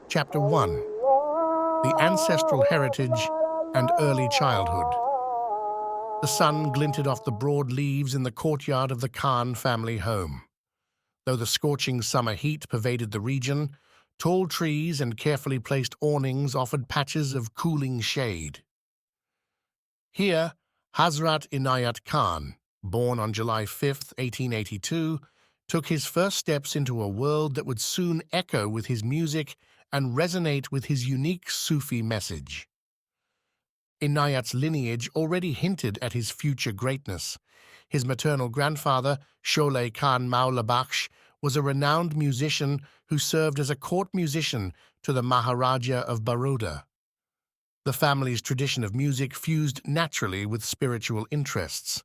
Chapter 1. The Ancestral Heritage and Early Childhood. The sun glinted off the broad leaves in the courtyard of the Khan family home. Though the scorching summer heat pervaded the region, tall trees and carefully placed awnings offered patches of cooling shade. Here, Hazrat Inayat Khan, born on July 5, 1882, took his first steps into a world that would soon echo with his music and resonate with his unique Sufi message. Inayat's lineage already hinted at his future greatness. His maternal grandfather, Sholay Khan Maula Bakhsh, was a renowned musician who served as a court musician to the Maharaja of Baroda. The family's tradition of music fused naturally with spiritual interests.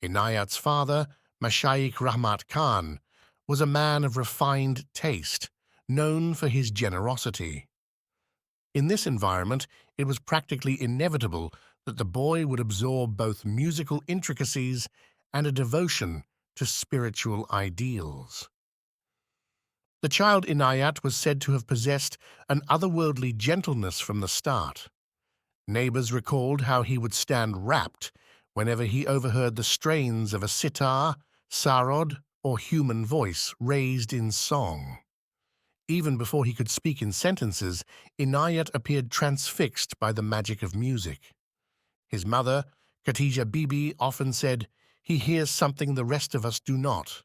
Inayat's father, Mashayikh Rahmat Khan, was a man of refined taste, known for his generosity. In this environment, it was practically inevitable that the boy would absorb both musical intricacies and a devotion to spiritual ideals. The child Inayat was said to have possessed an otherworldly gentleness from the start. Neighbors recalled how he would stand rapt whenever he overheard the strains of a sitar, sarod, or human voice raised in song. Even before he could speak in sentences, Inayat appeared transfixed by the magic of music. His mother, Khatija Bibi, often said, "He hears something the rest of us do not."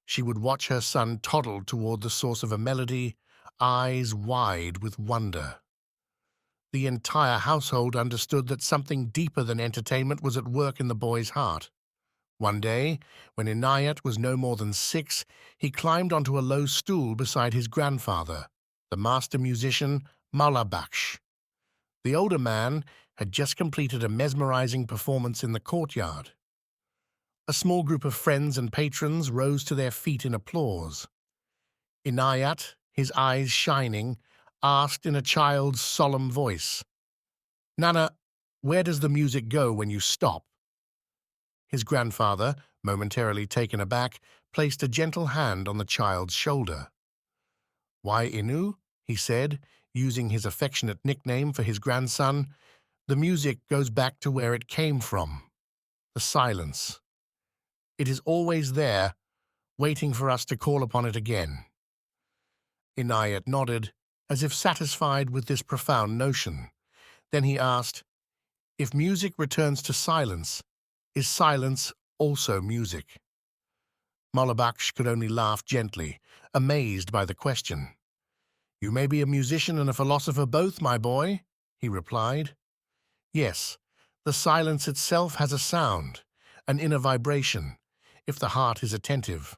She would watch her son toddle toward the source of a melody, eyes wide with wonder. The entire household understood that something deeper than entertainment was at work in the boy's heart. One day, when Inayat was no more than 6, he climbed onto a low stool beside his grandfather, the master musician Maula Bakhsh. The older man had just completed a mesmerizing performance in the courtyard. A small group of friends and patrons rose to their feet in applause. Inayat, his eyes shining, asked in a child's solemn voice, "Nana, where does the music go when you stop?" His grandfather, momentarily taken aback, placed a gentle hand on the child's shoulder. "Why, Inu," he said, using his affectionate nickname for his grandson, "the music goes back to where it came from, the silence. It is always there, waiting for us to call upon it again." Inayat nodded, as if satisfied with this profound notion. Then he asked, "If music returns to silence, is silence also music?" Maula Bakhsh could only laugh gently, amazed by the question. "You may be a musician and a philosopher both, my boy," he replied. "Yes, the silence itself has a sound, an inner vibration, if the heart is attentive.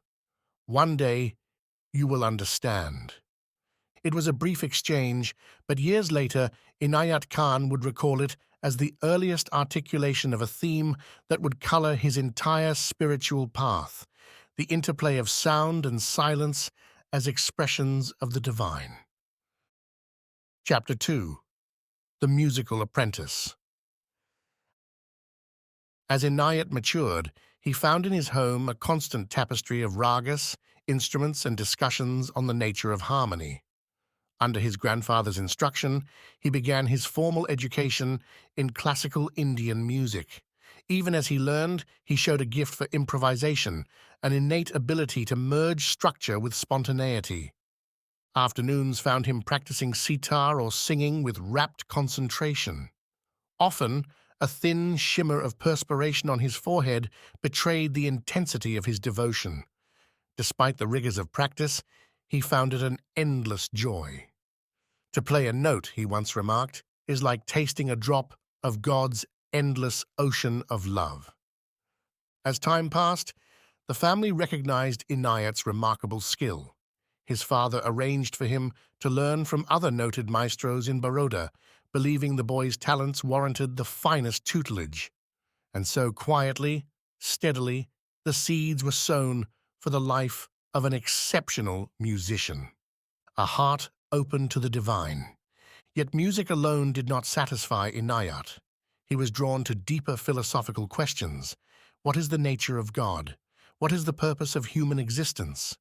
One day, you will understand." It was a brief exchange, but years later, Inayat Khan would recall it as the earliest articulation of a theme that would color his entire spiritual path, the interplay of sound and silence as expressions of the divine. Chapter 2. The Musical Apprentice. As Inayat matured, he found in his home a constant tapestry of ragas, instruments, and discussions on the nature of harmony. Under his grandfather's instruction, he began his formal education in classical Indian music. Even as he learned, he showed a gift for improvisation, an innate ability to merge structure with spontaneity. Afternoons found him practicing sitar or singing with rapt concentration. Often, a thin shimmer of perspiration on his forehead betrayed the intensity of his devotion. Despite the rigors of practice, he found it an endless joy. "To play a note," he once remarked, "is like tasting a drop of God's endless ocean of love." As time passed, the family recognized Inayat's remarkable skill. His father arranged for him to learn from other noted maestros in Baroda, believing the boy's talents warranted the finest tutelage. And so quietly, steadily, the seeds were sown for the life of an exceptional musician. A heart open to the divine. Yet music alone did not satisfy Inayat. He was drawn to deeper philosophical questions. What is the nature of God? What is the purpose of human existence?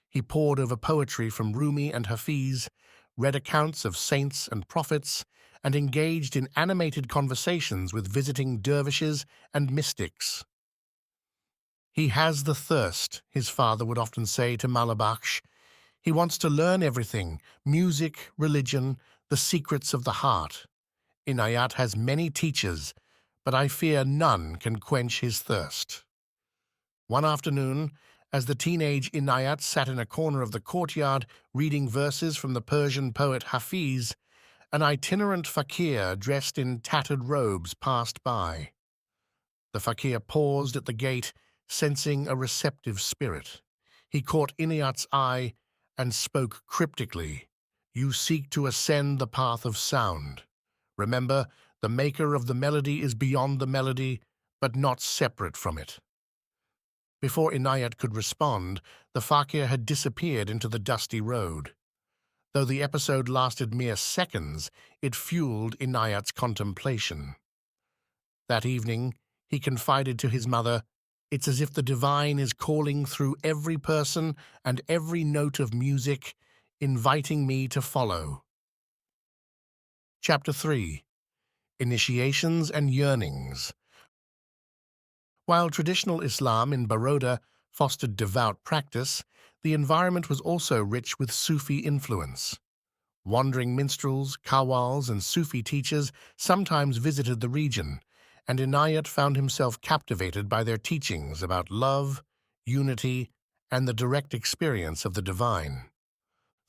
He pored over poetry from Rumi and Hafiz, read accounts of saints and prophets, and engaged in animated conversations with visiting dervishes and mystics. He has the thirst, his father would often say to Malabakhsh. He wants to learn everything, music, religion, the secrets of the heart. Inayat has many teachers, but I fear none can quench his thirst. One afternoon, as the teenage Inayat sat in a corner of the courtyard reading verses from the Persian poet Hafiz, an itinerant fakir dressed in tattered robes passed by. The fakir paused at the gate, sensing a receptive spirit. He caught Inayat's eye and spoke cryptically. "You seek to ascend the path of sound. Remember, the maker of the melody is beyond the melody, but not separate from it." Before Inayat could respond, the fakir had disappeared into the dusty road. Though the episode lasted mere seconds, it fueled Inayat's contemplation. That evening, he confided to his mother, "It's as if the divine is calling through every person and every note of music, inviting me to follow." Chapter 3. Initiations and Yearnings. While traditional Islam in Baroda fostered devout practice, the environment was also rich with Sufi influence. Wandering minstrels, qawwals, and Sufi teachers sometimes visited the region, and Inayat found himself captivated by their teachings about love, unity, and the direct experience of the divine.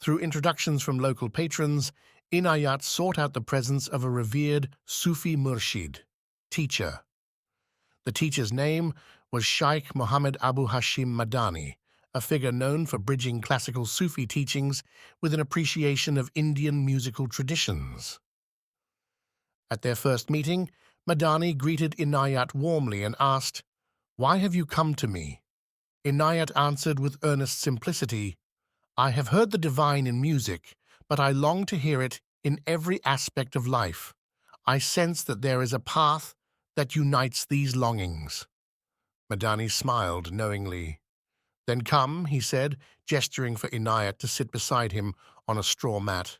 Through introductions from local patrons, Inayat sought out the presence of a revered Sufi murshid, teacher. The teacher's name was Shaykh Muhammad Abu Hashim Madani, a figure known for bridging classical Sufi teachings with an appreciation of Indian musical traditions. At their first meeting, Madani greeted Inayat warmly and asked, "Why have you come to me?" Inayat answered with earnest simplicity, "I have heard the divine in music, but I long to hear it in every aspect of life. I sense that there is a path that unites these longings." Madani smiled knowingly. "Then come," he said, gesturing for Inayat to sit beside him on a straw mat.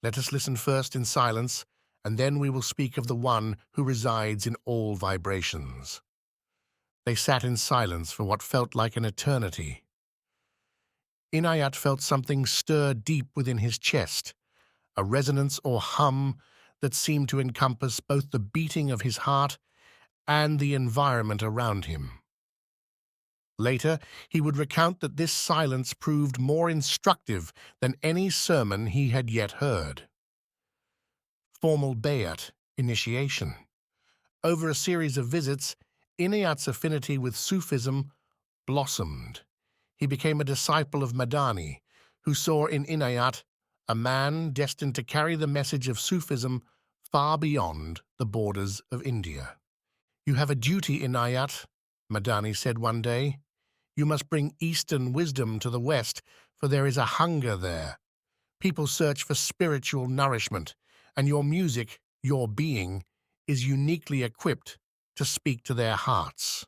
"Let us listen first in silence, and then we will speak of the one who resides in all vibrations." They sat in silence for what felt like an eternity. Inayat felt something stir deep within his chest, a resonance or hum that seemed to encompass both the beating of his heart and the environment around him. Later, he would recount that this silence proved more instructive than any sermon he had yet heard. Formal bayat, initiation. Over a series of visits, Inayat's affinity with Sufism blossomed. He became a disciple of Madani, who saw in Inayat a man destined to carry the message of Sufism far beyond the borders of India. "You have a duty, Inayat," Madani said one day. "You must bring Eastern wisdom to the West, for there is a hunger there. People search for spiritual nourishment, and your music, your being, is uniquely equipped to speak to their hearts."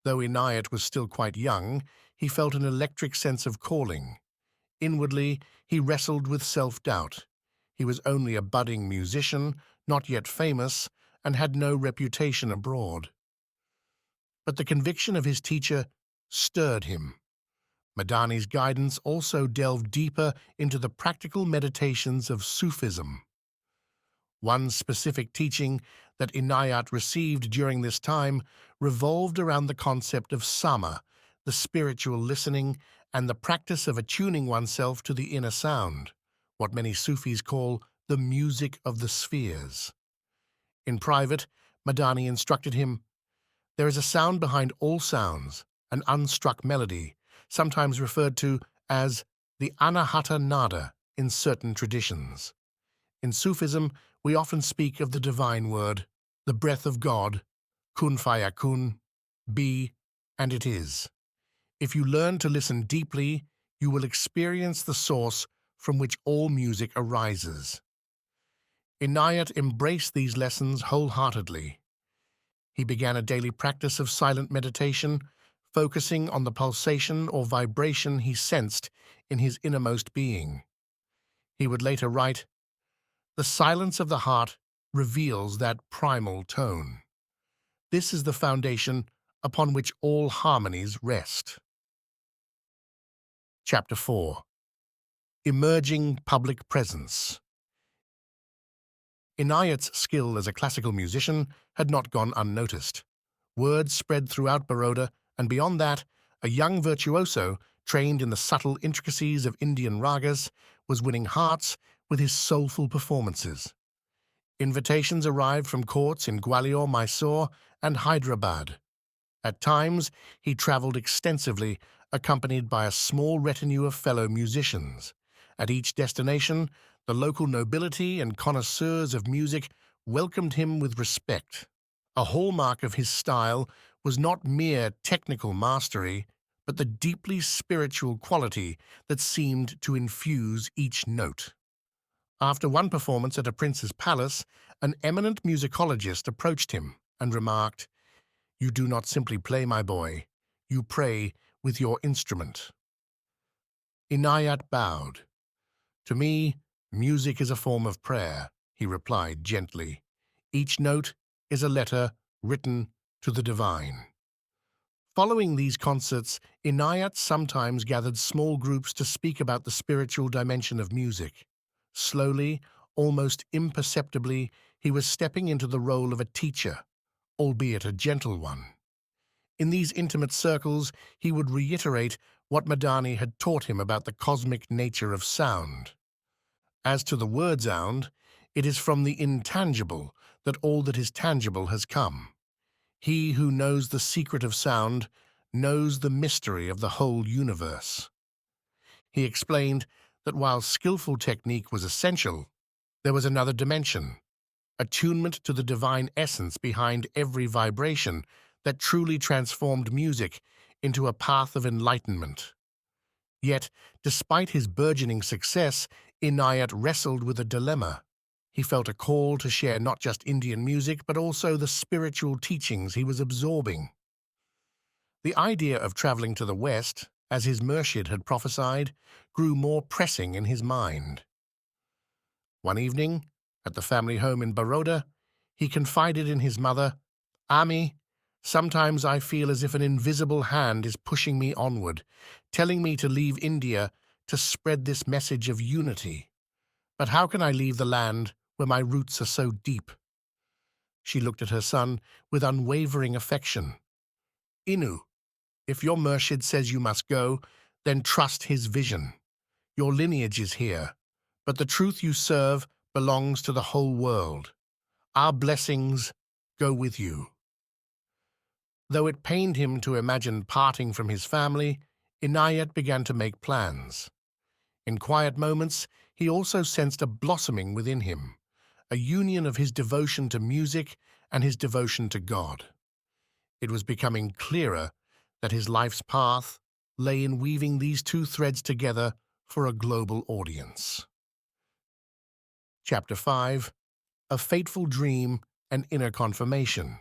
Though Inayat was still quite young, he felt an electric sense of calling. Inwardly, he wrestled with self-doubt. He was only a budding musician, not yet famous, and had no reputation abroad. But the conviction of his teacher stirred him. Madani's guidance also delved deeper into the practical meditations of Sufism. One specific teaching that Inayat received during this time revolved around the concept of sama, the spiritual listening, and the practice of attuning oneself to the inner sound, what many Sufis call the music of the spheres. In private, Madani instructed him, "There is a sound behind all sounds, an unstruck melody, sometimes referred to as the anahata nada in certain traditions. In Sufism, we often speak of the divine word, the breath of God, kun fayakun, be, and it is. If you learn to listen deeply, you will experience the source from which all music arises." Inayat embraced these lessons wholeheartedly. He began a daily practice of silent meditation, focusing on the pulsation or vibration he sensed in his innermost being. He would later write, "The silence of the heart reveals that primal tone. This is the foundation upon which all harmonies rest." Chapter 4. Emerging Public Presence. Inayat's skill as a classical musician had not gone unnoticed. Word spread throughout Baroda, and beyond that, a young virtuoso, trained in the subtle intricacies of Indian ragas, was winning hearts with his soulful performances. Invitations arrived from courts in Gwalior, Mysore, and Hyderabad. At times, he traveled extensively, accompanied by a small retinue of fellow musicians. At each destination, the local nobility and connoisseurs of music welcomed him with respect. A hallmark of his style was not mere technical mastery, but the deeply spiritual quality that seemed to infuse each note. After one performance at a prince's palace, an eminent musicologist approached him and remarked, "You do not simply play, my boy. You pray with your instrument." Inayat bowed. "To me, music is a form of prayer," he replied gently. "Each note is a letter written to the divine." Following these concerts, Inayat sometimes gathered small groups to speak about the spiritual dimension of music. Slowly, almost imperceptibly, he was stepping into the role of a teacher, albeit a gentle one. In these intimate circles, he would reiterate what Madani had taught him about the cosmic nature of sound. As to the word sound, it is from the intangible that all that is tangible has come. He who knows the secret of sound knows the mystery of the whole universe. He explained that while skillful technique was essential, there was another dimension, attunement to the divine essence behind every vibration that truly transformed music into a path of enlightenment. Yet, despite his burgeoning success, Inayat wrestled with a dilemma. He felt a call to share not just Indian music, but also the spiritual teachings he was absorbing. The idea of traveling to the West, as his Murshid had prophesied, grew more pressing in his mind. One evening, at the family home in Baroda, he confided in his mother, "Ami, sometimes I feel as if an invisible hand is pushing me onward, telling me to leave India to spread this message of unity. But how can I leave the land where my roots are so deep?" She looked at her son with unwavering affection. "Inu, if your Murshid says you must go, then trust his vision. Your lineage is here, but the truth you serve belongs to the whole world. Our blessings go with you." Though it pained him to imagine parting from his family, Inayat began to make plans. In quiet moments, he also sensed a blossoming within him, a union of his devotion to music and his devotion to God. It was becoming clearer that his life's path lay in weaving these two threads together for a global audience. Chapter 5. A Fateful Dream and Inner Confirmation.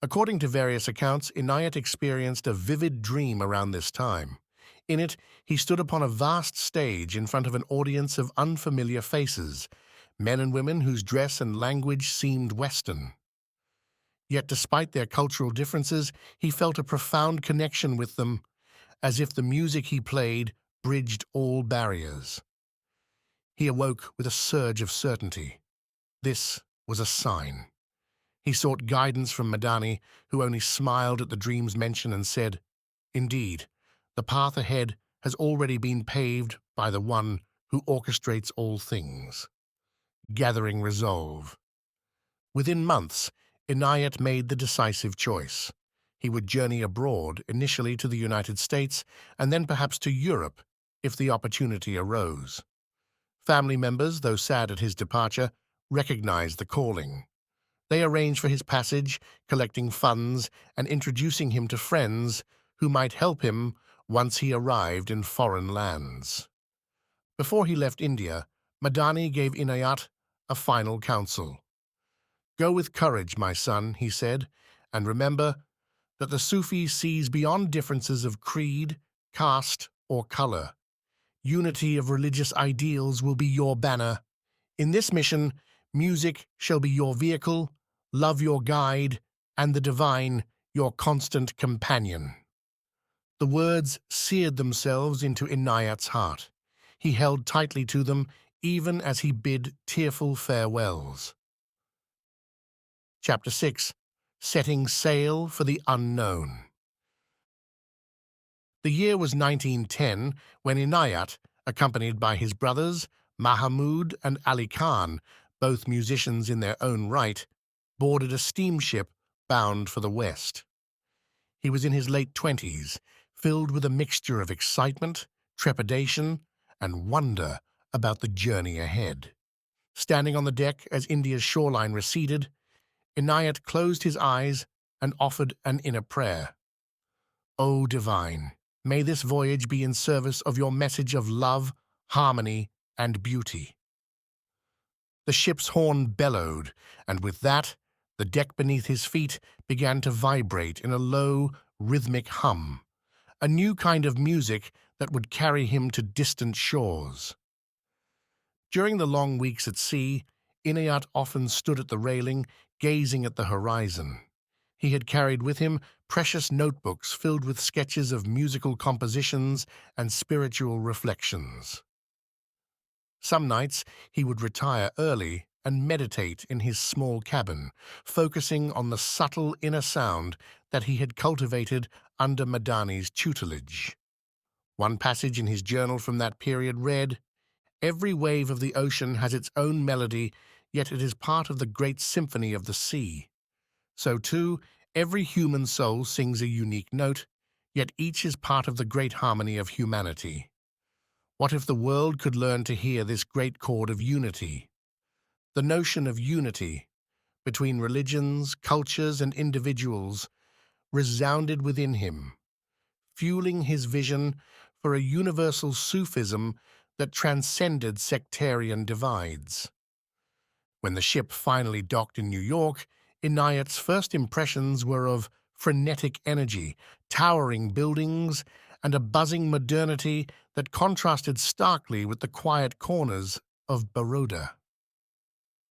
According to various accounts, Inayat experienced a vivid dream around this time. In it, he stood upon a vast stage in front of an audience of unfamiliar faces, men and women whose dress and language seemed Western. Yet despite their cultural differences, he felt a profound connection with them, as if the music he played bridged all barriers. He awoke with a surge of certainty. This was a sign. He sought guidance from Madani, who only smiled at the dream's mention and said, "Indeed, the path ahead has already been paved by the one who orchestrates all things." Gathering resolve. Within months, Inayat made the decisive choice. He would journey abroad, initially to the United States, and then perhaps to Europe, if the opportunity arose. Family members, though sad at his departure, recognized the calling. They arranged for his passage, collecting funds and introducing him to friends who might help him once he arrived in foreign lands. Before he left India, Madani gave Inayat a final counsel. "Go with courage, my son," he said, "and remember, that the Sufi sees beyond differences of creed, caste, or color. Unity of religious ideals will be your banner. In this mission, music shall be your vehicle, love your guide, and the divine your constant companion. The words seared themselves into Inayat's heart. He held tightly to them, even as he bid tearful farewells. Chapter 6. Setting Sail for the Unknown. The year was 1910 when Inayat, accompanied by his brothers, Mahamud and Ali Khan, both musicians in their own right, boarded a steamship bound for the West. He was in his late 20s, filled with a mixture of excitement, trepidation, and wonder about the journey ahead. Standing on the deck as India's shoreline receded, Inayat closed his eyes and offered an inner prayer. O Divine, may this voyage be in service of your message of love, harmony, and beauty. The ship's horn bellowed, and with that, the deck beneath his feet began to vibrate in a low, rhythmic hum, a new kind of music that would carry him to distant shores. During the long weeks at sea, Inayat often stood at the railing, gazing at the horizon. He had carried with him precious notebooks filled with sketches of musical compositions and spiritual reflections. Some nights he would retire early and meditate in his small cabin, focusing on the subtle inner sound that he had cultivated under Madani's tutelage. One passage in his journal from that period read, "Every wave of the ocean has its own melody, yet it is part of the great symphony of the sea. So too, every human soul sings a unique note, yet each is part of the great harmony of humanity. What if the world could learn to hear this great chord of unity?" The notion of unity between religions, cultures, and individuals resounded within him, fueling his vision for a universal Sufism that transcended sectarian divides. When the ship finally docked in New York, Inayat's first impressions were of frenetic energy, towering buildings, and a buzzing modernity that contrasted starkly with the quiet corners of Baroda.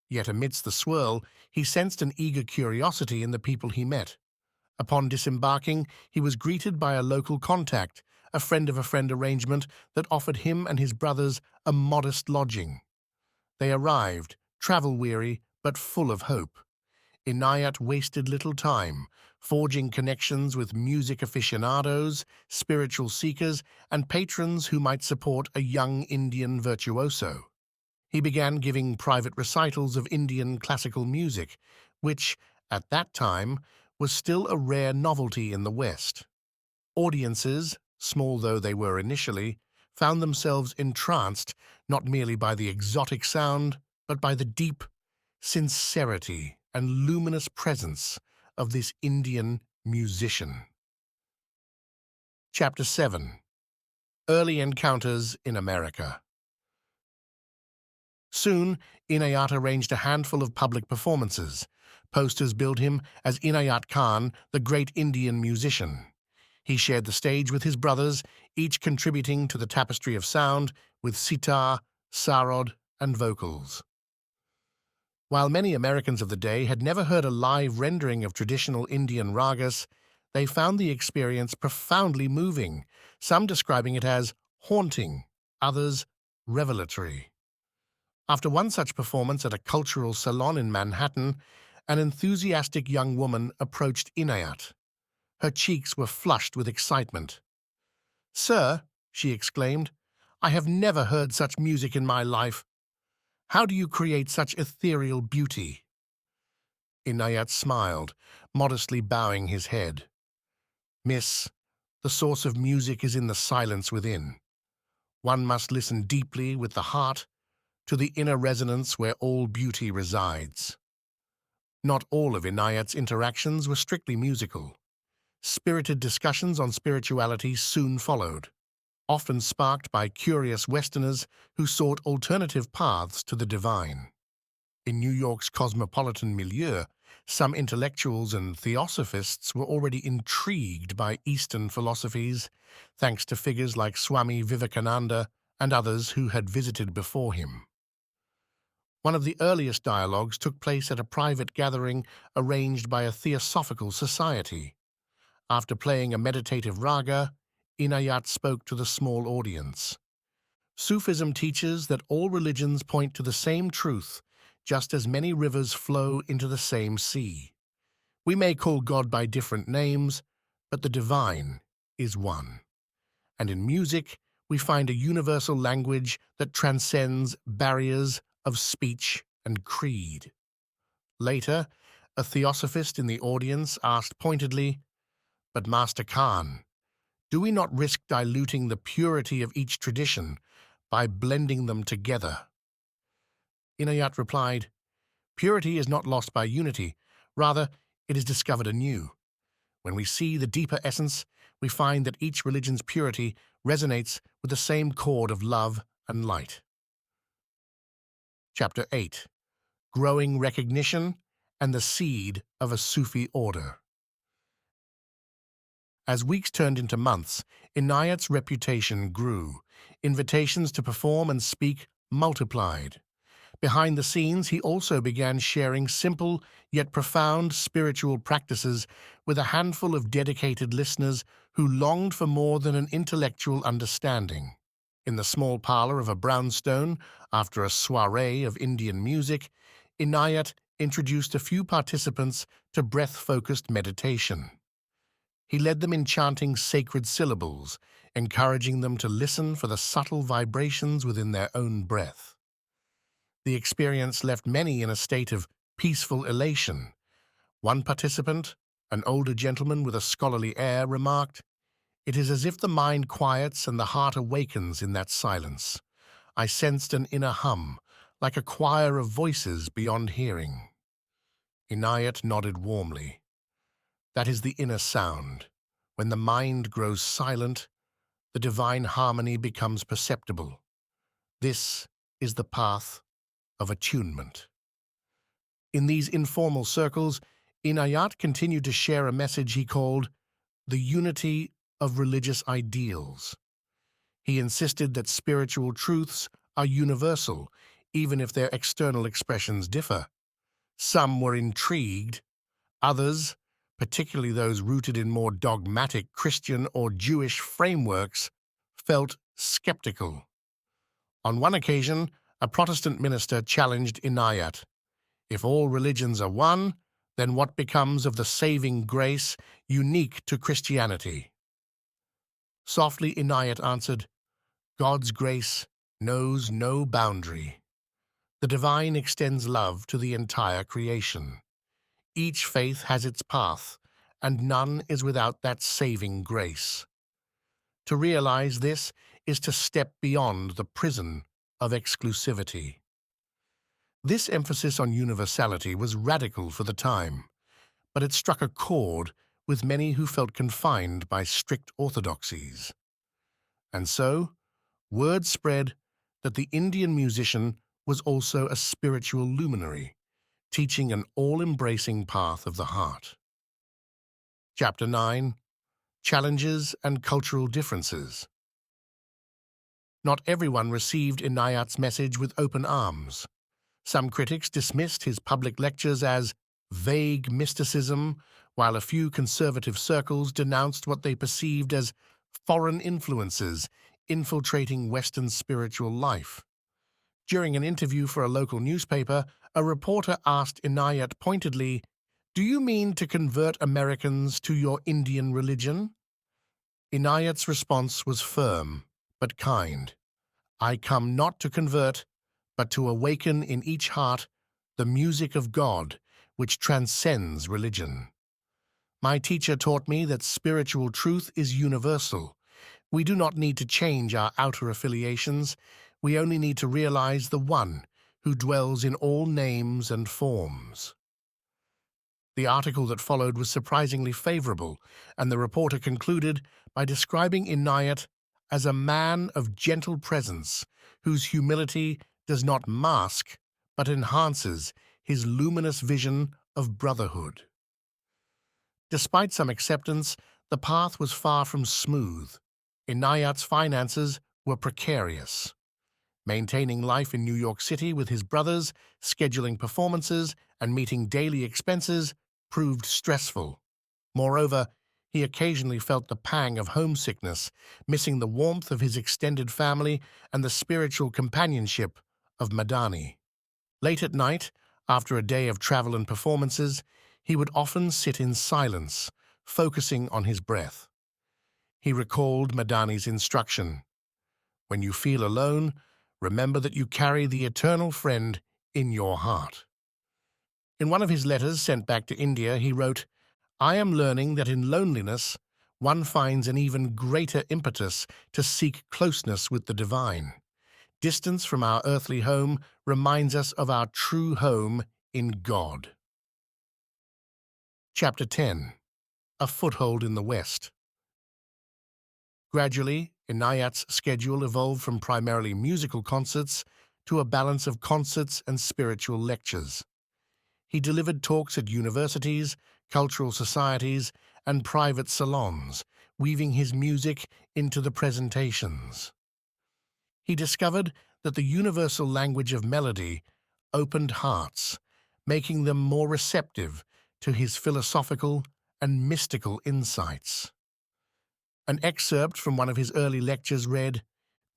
Yet amidst the swirl, he sensed an eager curiosity in the people he met. Upon disembarking, he was greeted by a local contact, a friend of a friend arrangement that offered him and his brothers a modest lodging. They arrived, travel-weary but full of hope. Inayat wasted little time, forging connections with music aficionados, spiritual seekers, and patrons who might support a young Indian virtuoso. He began giving private recitals of Indian classical music, which, at that time, was still a rare novelty in the West. Audiences, small though they were initially, found themselves entranced not merely by the exotic sound, but by the deep sincerity and luminous presence of this Indian musician. Chapter 7. Early Encounters in America. Soon, Inayat arranged a handful of public performances. Posters billed him as Inayat Khan, the great Indian musician. He shared the stage with his brothers, each contributing to the tapestry of sound with sitar, sarod, and vocals. While many Americans of the day had never heard a live rendering of traditional Indian ragas, they found the experience profoundly moving, some describing it as haunting, others revelatory. After one such performance at a cultural salon in Manhattan, an enthusiastic young woman approached Inayat. Her cheeks were flushed with excitement. "Sir," she exclaimed, "I have never heard such music in my life. How do you create such ethereal beauty?" Inayat smiled, modestly bowing his head. "Miss, the source of music is in the silence within. One must listen deeply with the heart to the inner resonance where all beauty resides." Not all of Inayat's interactions were strictly musical. Spirited discussions on spirituality soon followed, often sparked by curious Westerners who sought alternative paths to the divine. In New York's cosmopolitan milieu, Some intellectuals and theosophists were already intrigued by Eastern philosophies, thanks to figures like Swami Vivekananda and others who had visited before him. One of the earliest dialogues took place at a private gathering arranged by a theosophical society. After playing a meditative raga, Inayat spoke to the small audience. Sufism teaches that all religions point to the same truth, just as many rivers flow into the same sea. We may call God by different names, but the divine is one. And in music, we find a universal language that transcends barriers of speech and creed. Later, a theosophist in the audience asked pointedly, "But Master Khan, do we not risk diluting the purity of each tradition by blending them together?" Inayat replied, "Purity is not lost by unity, rather, it is discovered anew. When we see the deeper essence, we find that each religion's purity resonates with the same chord of love and light." Chapter 8. Growing Recognition and the Seed of a Sufi Order. As weeks turned into months, Inayat's reputation grew. Invitations to perform and speak multiplied. Behind the scenes, he also began sharing simple yet profound spiritual practices with a handful of dedicated listeners who longed for more than an intellectual understanding. In the small parlor of a brownstone, after a soiree of Indian music, Inayat introduced a few participants to breath-focused meditation. He led them in chanting sacred syllables, encouraging them to listen for the subtle vibrations within their own breath. The experience left many in a state of peaceful elation. One participant, an older gentleman with a scholarly air, remarked, "It is as if the mind quiets and the heart awakens in that silence. I sensed an inner hum, like a choir of voices beyond hearing." Inayat nodded warmly. That is the inner sound. When the mind grows silent, the divine harmony becomes perceptible. This is the path of attunement. In these informal circles, Inayat continued to share a message he called the unity of religious ideals. He insisted that spiritual truths are universal, even if their external expressions differ. Some were intrigued. Others, particularly those rooted in more dogmatic Christian or Jewish frameworks, felt skeptical. On one occasion, a Protestant minister challenged Inayat, "If all religions are one, then what becomes of the saving grace unique to Christianity?" Softly, Inayat answered, "God's grace knows no boundary. The divine extends love to the entire creation. Each faith has its path, and none is without that saving grace. To realize this is to step beyond the prison of exclusivity." This emphasis on universality was radical for the time, but it struck a chord with many who felt confined by strict orthodoxies. And so, word spread that the Indian musician was also a spiritual luminary, teaching an all-embracing path of the heart. Chapter 9. Challenges and Cultural Differences. Not everyone received Inayat's message with open arms. Some critics dismissed his public lectures as vague mysticism, while a few conservative circles denounced what they perceived as foreign influences infiltrating Western spiritual life. During an interview for a local newspaper, a reporter asked Inayat pointedly, "Do you mean to convert Americans to your Indian religion?" Inayat's response was firm, but kind. "I come not to convert, but to awaken in each heart the music of God, which transcends religion. My teacher taught me that spiritual truth is universal. We do not need to change our outer affiliations. We only need to realize the one who dwells in all names and forms." The article that followed was surprisingly favorable, and the reporter concluded by describing Inayat as a man of gentle presence, whose humility does not mask, but enhances his luminous vision of brotherhood. Despite some acceptance, the path was far from smooth. Inayat's finances were precarious. Maintaining life in New York City with his brothers, scheduling performances, and meeting daily expenses proved stressful. Moreover, he occasionally felt the pang of homesickness, missing the warmth of his extended family and the spiritual companionship of Madani. Late at night, after a day of travel and performances, he would often sit in silence, focusing on his breath. He recalled Madani's instruction: "When you feel alone, remember that you carry the eternal friend in your heart." In one of his letters sent back to India, he wrote, "I am learning that in loneliness, one finds an even greater impetus to seek closeness with the divine. Distance from our earthly home reminds us of our true home in God." Chapter 10. A Foothold in the West. Gradually, Inayat's schedule evolved from primarily musical concerts to a balance of concerts and spiritual lectures. He delivered talks at universities, cultural societies, and private salons, weaving his music into the presentations. He discovered that the universal language of melody opened hearts, making them more receptive to his philosophical and mystical insights. An excerpt from one of his early lectures read,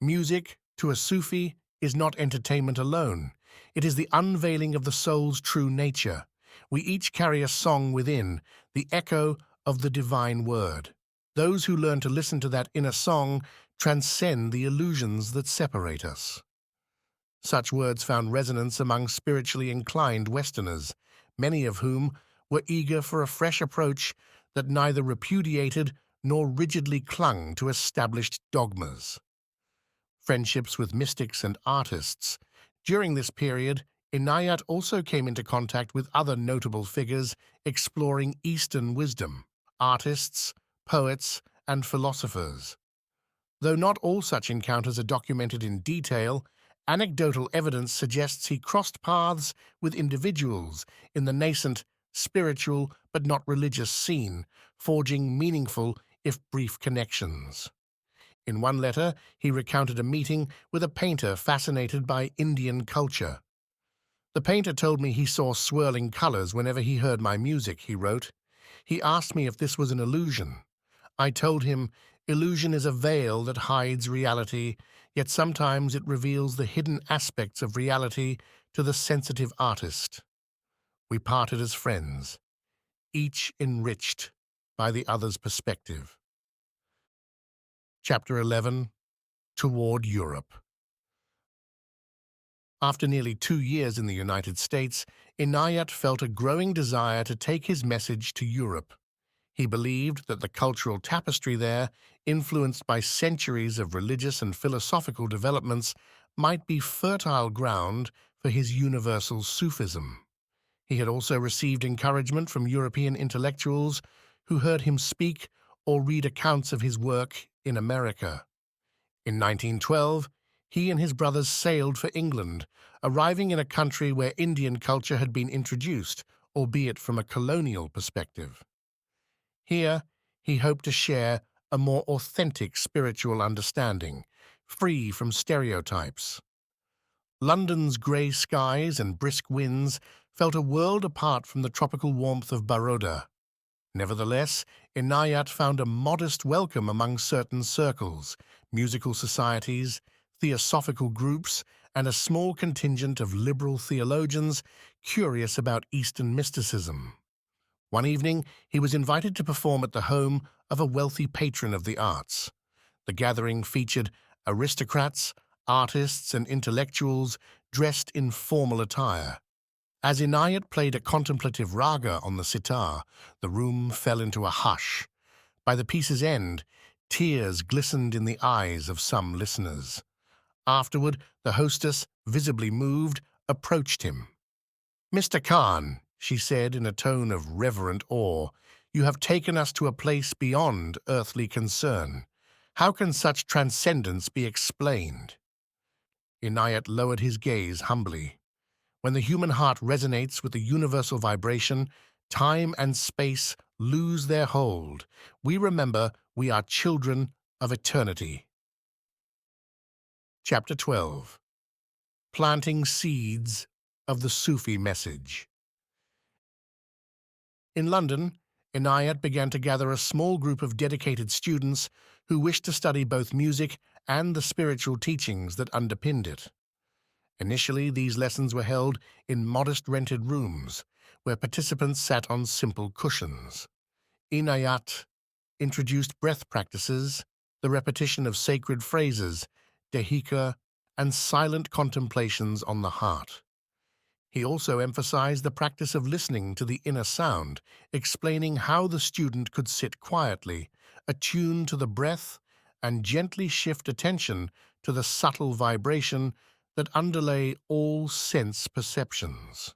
"Music, to a Sufi, is not entertainment alone. It is the unveiling of the soul's true nature. We each carry a song within, the echo of the divine word. Those who learn to listen to that inner song transcend the illusions that separate us." Such words found resonance among spiritually inclined Westerners, many of whom were eager for a fresh approach that neither repudiated nor rigidly clung to established dogmas. Friendships with mystics and artists. During this period, Inayat also came into contact with other notable figures exploring Eastern wisdom: artists, poets, and philosophers. Though not all such encounters are documented in detail, anecdotal evidence suggests he crossed paths with individuals in the nascent spiritual but not religious scene, forging meaningful if brief connections. In one letter, he recounted a meeting with a painter fascinated by Indian culture. "The painter told me he saw swirling colors whenever he heard my music," he wrote. "He asked me if this was an illusion. I told him, illusion is a veil that hides reality, yet sometimes it reveals the hidden aspects of reality to the sensitive artist. We parted as friends, each enriched by the other's perspective." Chapter 11. Toward Europe. After nearly 2 years in the United States, Inayat felt a growing desire to take his message to Europe. He believed that the cultural tapestry there, influenced by centuries of religious and philosophical developments, might be fertile ground for his universal Sufism. He had also received encouragement from European intellectuals who heard him speak or read accounts of his work in America. In 1912, he and his brothers sailed for England, arriving in a country where Indian culture had been introduced, albeit from a colonial perspective. Here, he hoped to share a more authentic spiritual understanding, free from stereotypes. London's grey skies and brisk winds felt a world apart from the tropical warmth of Baroda. Nevertheless, Inayat found a modest welcome among certain circles, musical societies, theosophical groups, and a small contingent of liberal theologians curious about Eastern mysticism. One evening, he was invited to perform at the home of a wealthy patron of the arts. The gathering featured aristocrats, artists, and intellectuals dressed in formal attire. As Inayat played a contemplative raga on the sitar, the room fell into a hush. By the piece's end, tears glistened in the eyes of some listeners. Afterward, the hostess, visibly moved, approached him. "Mr. Khan," she said in a tone of reverent awe, "you have taken us to a place beyond earthly concern. How can such transcendence be explained?" Inayat lowered his gaze humbly. When the human heart resonates with the universal vibration, time and space lose their hold. We remember we are children of eternity. Chapter 12. Planting Seeds of the Sufi Message. In London, Inayat began to gather a small group of dedicated students who wished to study both music and the spiritual teachings that underpinned it. Initially, these lessons were held in modest rented rooms, where participants sat on simple cushions. Inayat introduced breath practices, the repetition of sacred phrases, dehika, and silent contemplations on the heart. He also emphasized the practice of listening to the inner sound, explaining how the student could sit quietly, attune to the breath, and gently shift attention to the subtle vibration that underlay all sense perceptions.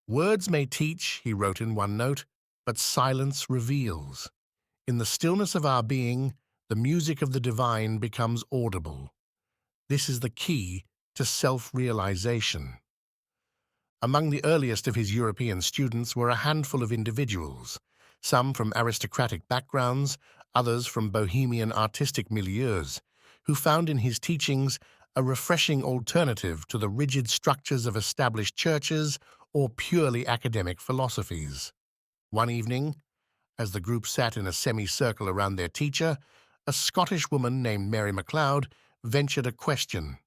Words may teach, he wrote in one note, but silence reveals. In the stillness of our being, the music of the divine becomes audible. This is the key to self-realization. Among the earliest of his European students were a handful of individuals, some from aristocratic backgrounds, others from bohemian artistic milieus, who found in his teachings a refreshing alternative to the rigid structures of established churches or purely academic philosophies. One evening, as the group sat in a semicircle around their teacher, a Scottish woman named Mary MacLeod ventured a question.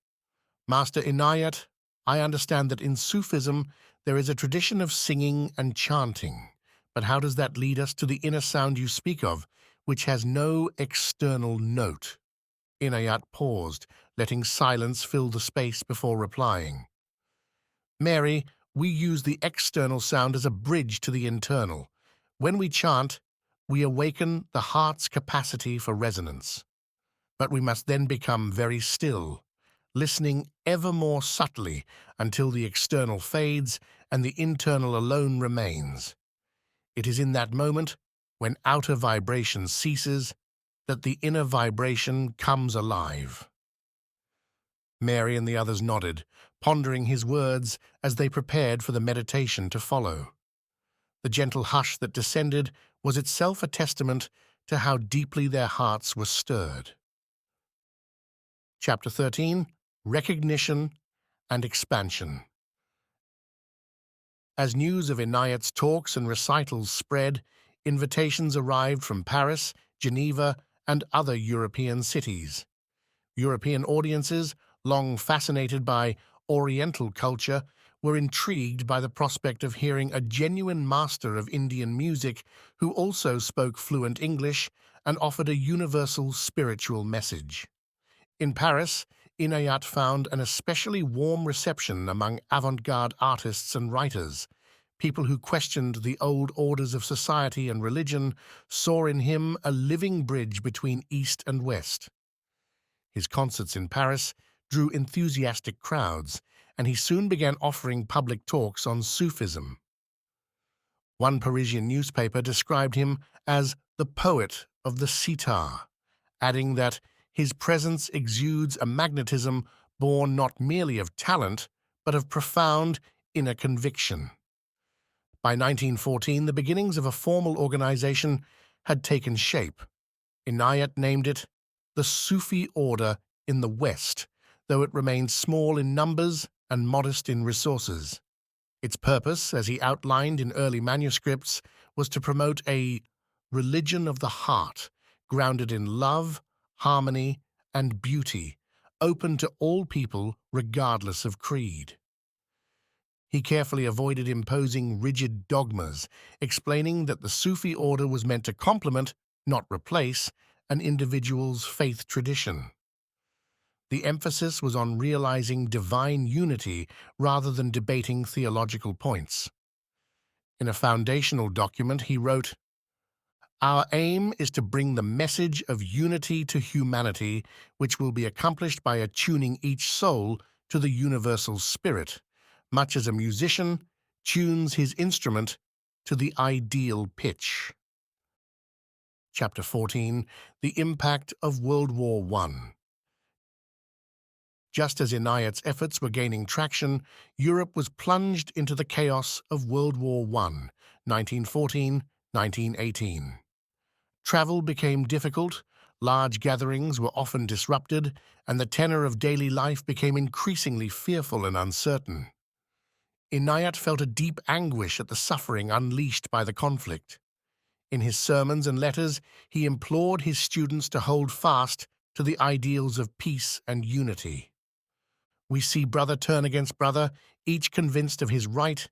"Master Inayat, I understand that in Sufism there is a tradition of singing and chanting, but how does that lead us to the inner sound you speak of, which has no external note?" Inayat paused, letting silence fill the space before replying. "Mary, we use the external sound as a bridge to the internal. When we chant, we awaken the heart's capacity for resonance. But we must then become very still, listening ever more subtly until the external fades and the internal alone remains. It is in that moment, when outer vibration ceases, that the inner vibration comes alive." Mary and the others nodded, pondering his words as they prepared for the meditation to follow. The gentle hush that descended was itself a testament to how deeply their hearts were stirred. Chapter 13. Recognition and Expansion. As news of Inayat's talks and recitals spread, invitations arrived from Paris, Geneva, and other European cities. European audiences, long fascinated by Oriental culture, were intrigued by the prospect of hearing a genuine master of Indian music who also spoke fluent English and offered a universal spiritual message. In Paris, Inayat found an especially warm reception among avant-garde artists and writers. People who questioned the old orders of society and religion saw in him a living bridge between East and West. His concerts in Paris drew enthusiastic crowds, and he soon began offering public talks on Sufism. One Parisian newspaper described him as the poet of the sitar, adding that his presence exudes a magnetism born not merely of talent, but of profound inner conviction. By 1914, the beginnings of a formal organization had taken shape. Inayat named it the Sufi Order in the West, though it remained small in numbers and modest in resources. Its purpose, as he outlined in early manuscripts, was to promote a religion of the heart, grounded in love, harmony, and beauty, open to all people regardless of creed. He carefully avoided imposing rigid dogmas, explaining that the Sufi order was meant to complement, not replace, an individual's faith tradition. The emphasis was on realizing divine unity rather than debating theological points. In a foundational document, he wrote, "Our aim is to bring the message of unity to humanity, which will be accomplished by attuning each soul to the universal spirit, much as a musician tunes his instrument to the ideal pitch." Chapter 14. The Impact of World War I. Just as Inayat's efforts were gaining traction, Europe was plunged into the chaos of World War I, 1914-1918. Travel became difficult, large gatherings were often disrupted, and the tenor of daily life became increasingly fearful and uncertain. Inayat felt a deep anguish at the suffering unleashed by the conflict. In his sermons and letters, he implored his students to hold fast to the ideals of peace and unity. We see brother turn against brother, each convinced of his right,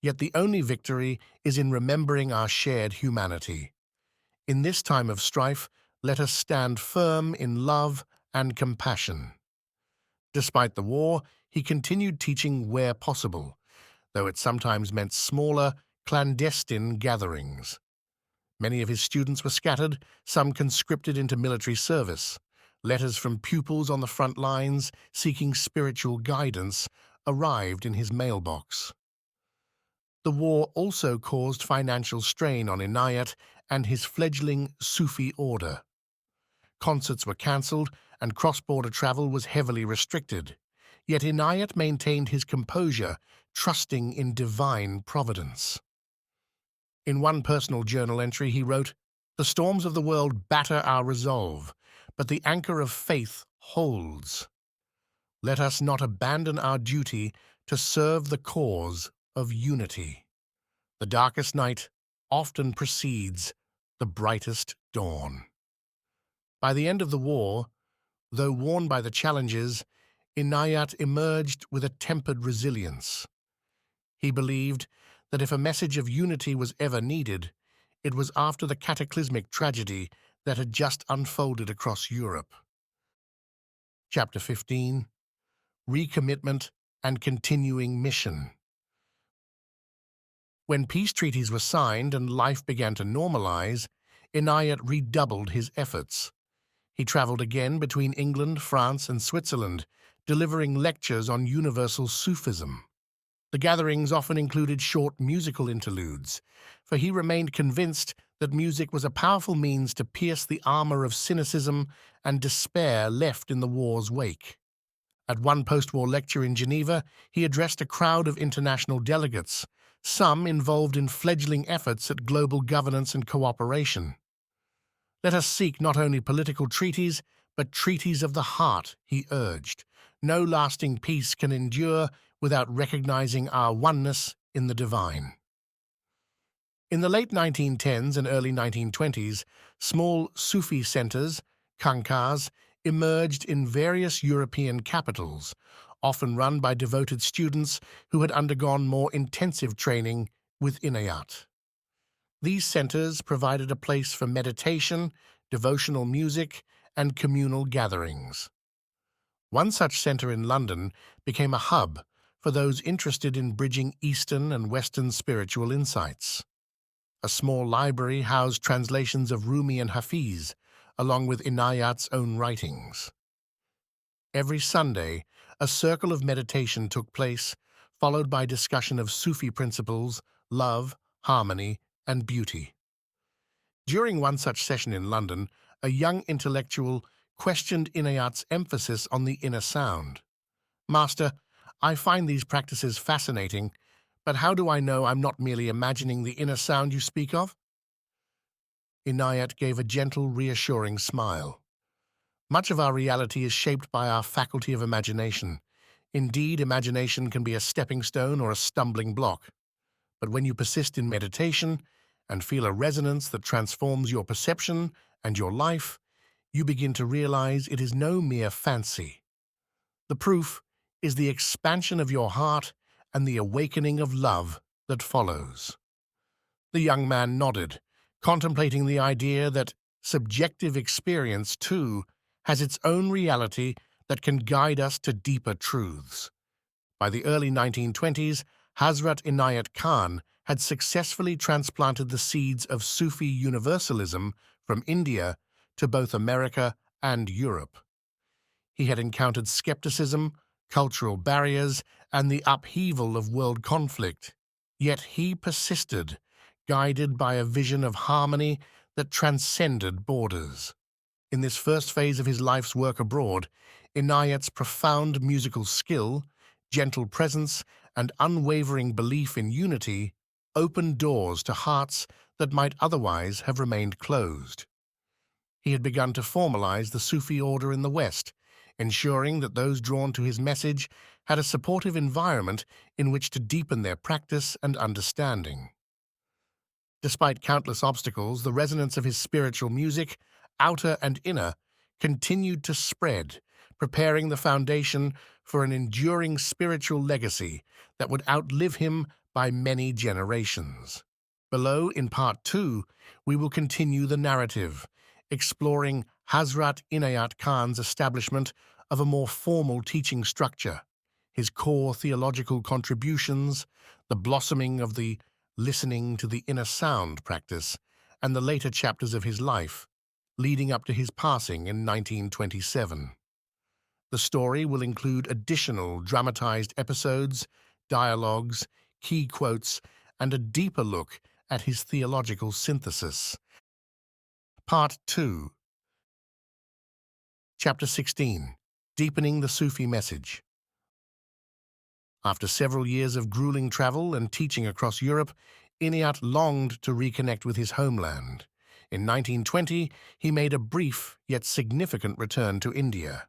yet the only victory is in remembering our shared humanity. In this time of strife, let us stand firm in love and compassion. Despite the war, he continued teaching where possible, though it sometimes meant smaller, clandestine gatherings. Many of his students were scattered, some conscripted into military service. Letters from pupils on the front lines seeking spiritual guidance arrived in his mailbox. The war also caused financial strain on Inayat and his fledgling Sufi order. Concerts were cancelled and cross-border travel was heavily restricted. Yet Inayat maintained his composure, trusting in divine providence. In one personal journal entry, he wrote, "The storms of the world batter our resolve, but the anchor of faith holds. Let us not abandon our duty to serve the cause of unity. The darkest night often precedes the brightest dawn." By the end of the war, though worn by the challenges, Inayat emerged with a tempered resilience. He believed that if a message of unity was ever needed, it was after the cataclysmic tragedy that had just unfolded across Europe. Chapter 15: Recommitment and Continuing Mission. When peace treaties were signed and life began to normalize, Inayat redoubled his efforts. He traveled again between England, France, and Switzerland, delivering lectures on universal Sufism. The gatherings often included short musical interludes, for he remained convinced that music was a powerful means to pierce the armor of cynicism and despair left in the war's wake. At one post-war lecture in Geneva, he addressed a crowd of international delegates, some involved in fledgling efforts at global governance and cooperation. "Let us seek not only political treaties, but treaties of the heart," he urged. "No lasting peace can endure without recognizing our oneness in the divine." In the late 1910s and early 1920s, small Sufi centers, khanqahs, emerged in various European capitals, often run by devoted students who had undergone more intensive training with Inayat. These centers provided a place for meditation, devotional music, and communal gatherings. One such center in London became a hub for those interested in bridging Eastern and Western spiritual insights. A small library housed translations of Rumi and Hafiz, along with Inayat's own writings. Every Sunday, a circle of meditation took place, followed by discussion of Sufi principles, love, harmony, and beauty. During one such session in London, a young intellectual questioned Inayat's emphasis on the inner sound. "Master, I find these practices fascinating, but how do I know I'm not merely imagining the inner sound you speak of?" Inayat gave a gentle, reassuring smile. "Much of our reality is shaped by our faculty of imagination. Indeed, imagination can be a stepping stone or a stumbling block. But when you persist in meditation and feel a resonance that transforms your perception and your life, you begin to realize it is no mere fancy. The proof is the expansion of your heart and the awakening of love that follows." The young man nodded, contemplating the idea that subjective experience, too, has its own reality that can guide us to deeper truths. By the early 1920s, Hazrat Inayat Khan had successfully transplanted the seeds of Sufi universalism from India to both America and Europe. He had encountered skepticism, cultural barriers, and the upheaval of world conflict. Yet he persisted, guided by a vision of harmony that transcended borders. In this first phase of his life's work abroad, Inayat's profound musical skill, gentle presence, and unwavering belief in unity opened doors to hearts that might otherwise have remained closed. He had begun to formalize the Sufi order in the West, ensuring that those drawn to his message had a supportive environment in which to deepen their practice and understanding. Despite countless obstacles, the resonance of his spiritual music, outer and inner, continued to spread, preparing the foundation for an enduring spiritual legacy that would outlive him by many generations. Below, in part 2, we will continue the narrative, exploring Hazrat Inayat Khan's establishment of a more formal teaching structure, his core theological contributions, the blossoming of the listening to the inner sound practice, and the later chapters of his life, leading up to his passing in 1927. The story will include additional dramatized episodes, dialogues, key quotes, and a deeper look at his theological synthesis. Part 2, Chapter 16, Deepening the Sufi Message. After several years of grueling travel and teaching across Europe, Inayat longed to reconnect with his homeland. In 1920, he made a brief yet significant return to India.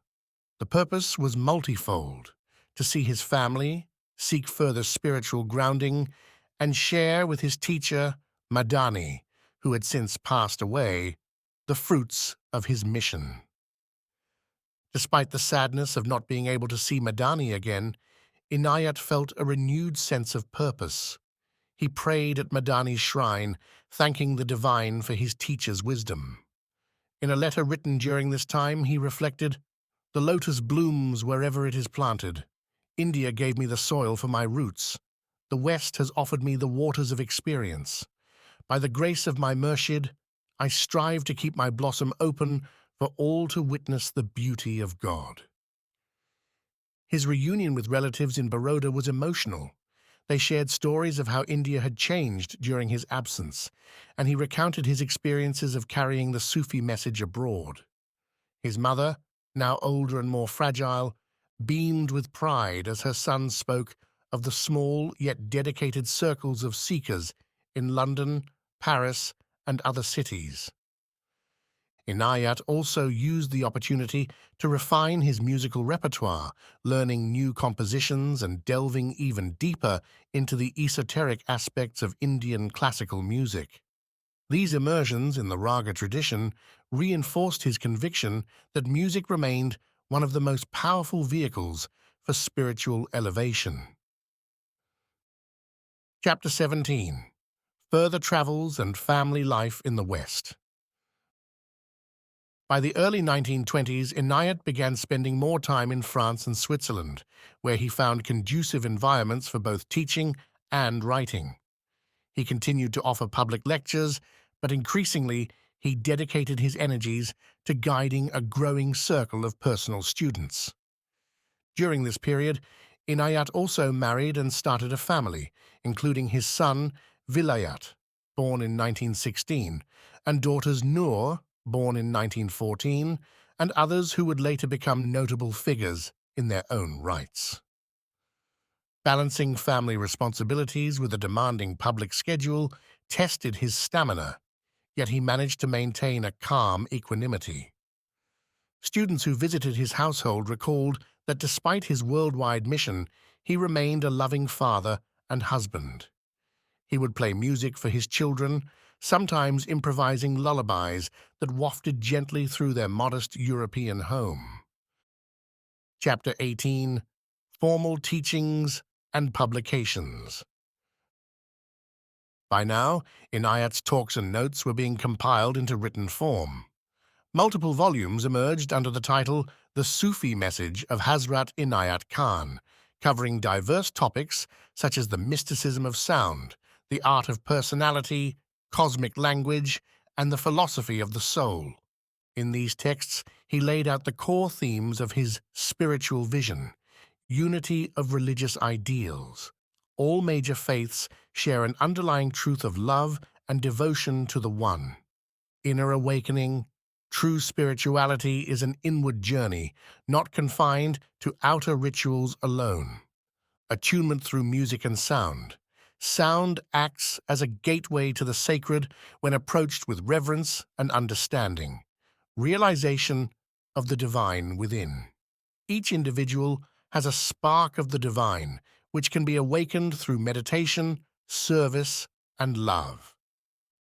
The purpose was multifold: to see his family, seek further spiritual grounding, and share with his teacher, Madani, who had since passed away, the fruits of his mission. Despite the sadness of not being able to see Madani again, Inayat felt a renewed sense of purpose. He prayed at Madani's shrine, thanking the divine for his teacher's wisdom. In a letter written during this time, he reflected, "The lotus blooms wherever it is planted. India gave me the soil for my roots. The West has offered me the waters of experience. By the grace of my Murshid, I strive to keep my blossom open for all to witness the beauty of God." His reunion with relatives in Baroda was emotional. They shared stories of how India had changed during his absence, and he recounted his experiences of carrying the Sufi message abroad. His mother, now older and more fragile, beamed with pride as her son spoke of the small yet dedicated circles of seekers in London, Paris, and other cities. Inayat also used the opportunity to refine his musical repertoire, learning new compositions and delving even deeper into the esoteric aspects of Indian classical music. These immersions in the raga tradition reinforced his conviction that music remained one of the most powerful vehicles for spiritual elevation. Chapter 17, Further Travels and Family Life in the West. By the early 1920s, Inayat began spending more time in France and Switzerland, where he found conducive environments for both teaching and writing. He continued to offer public lectures, but increasingly he dedicated his energies to guiding a growing circle of personal students. During this period, Inayat also married and started a family, including his son, Vilayat, born in 1916, and daughters Noor, born in 1914, and others who would later become notable figures in their own rights. Balancing family responsibilities with a demanding public schedule tested his stamina, yet he managed to maintain a calm equanimity. Students who visited his household recalled that despite his worldwide mission, he remained a loving father and husband. He would play music for his children, sometimes improvising lullabies that wafted gently through their modest European home. Chapter 18, Formal Teachings and Publications. By now, Inayat's talks and notes were being compiled into written form. Multiple volumes emerged under the title The Sufi Message of Hazrat Inayat Khan, covering diverse topics such as the mysticism of sound, the art of personality, cosmic language, and the philosophy of the soul. In these texts, he laid out the core themes of his spiritual vision: unity of religious ideals. All major faiths share an underlying truth of love and devotion to the One. Inner awakening, True spirituality is an inward journey, not confined to outer rituals alone. Attunement through music and sound. Sound acts as a gateway to the sacred when approached with reverence and understanding. Realization of the divine within. Each individual has a spark of the divine, which can be awakened through meditation, service, and love.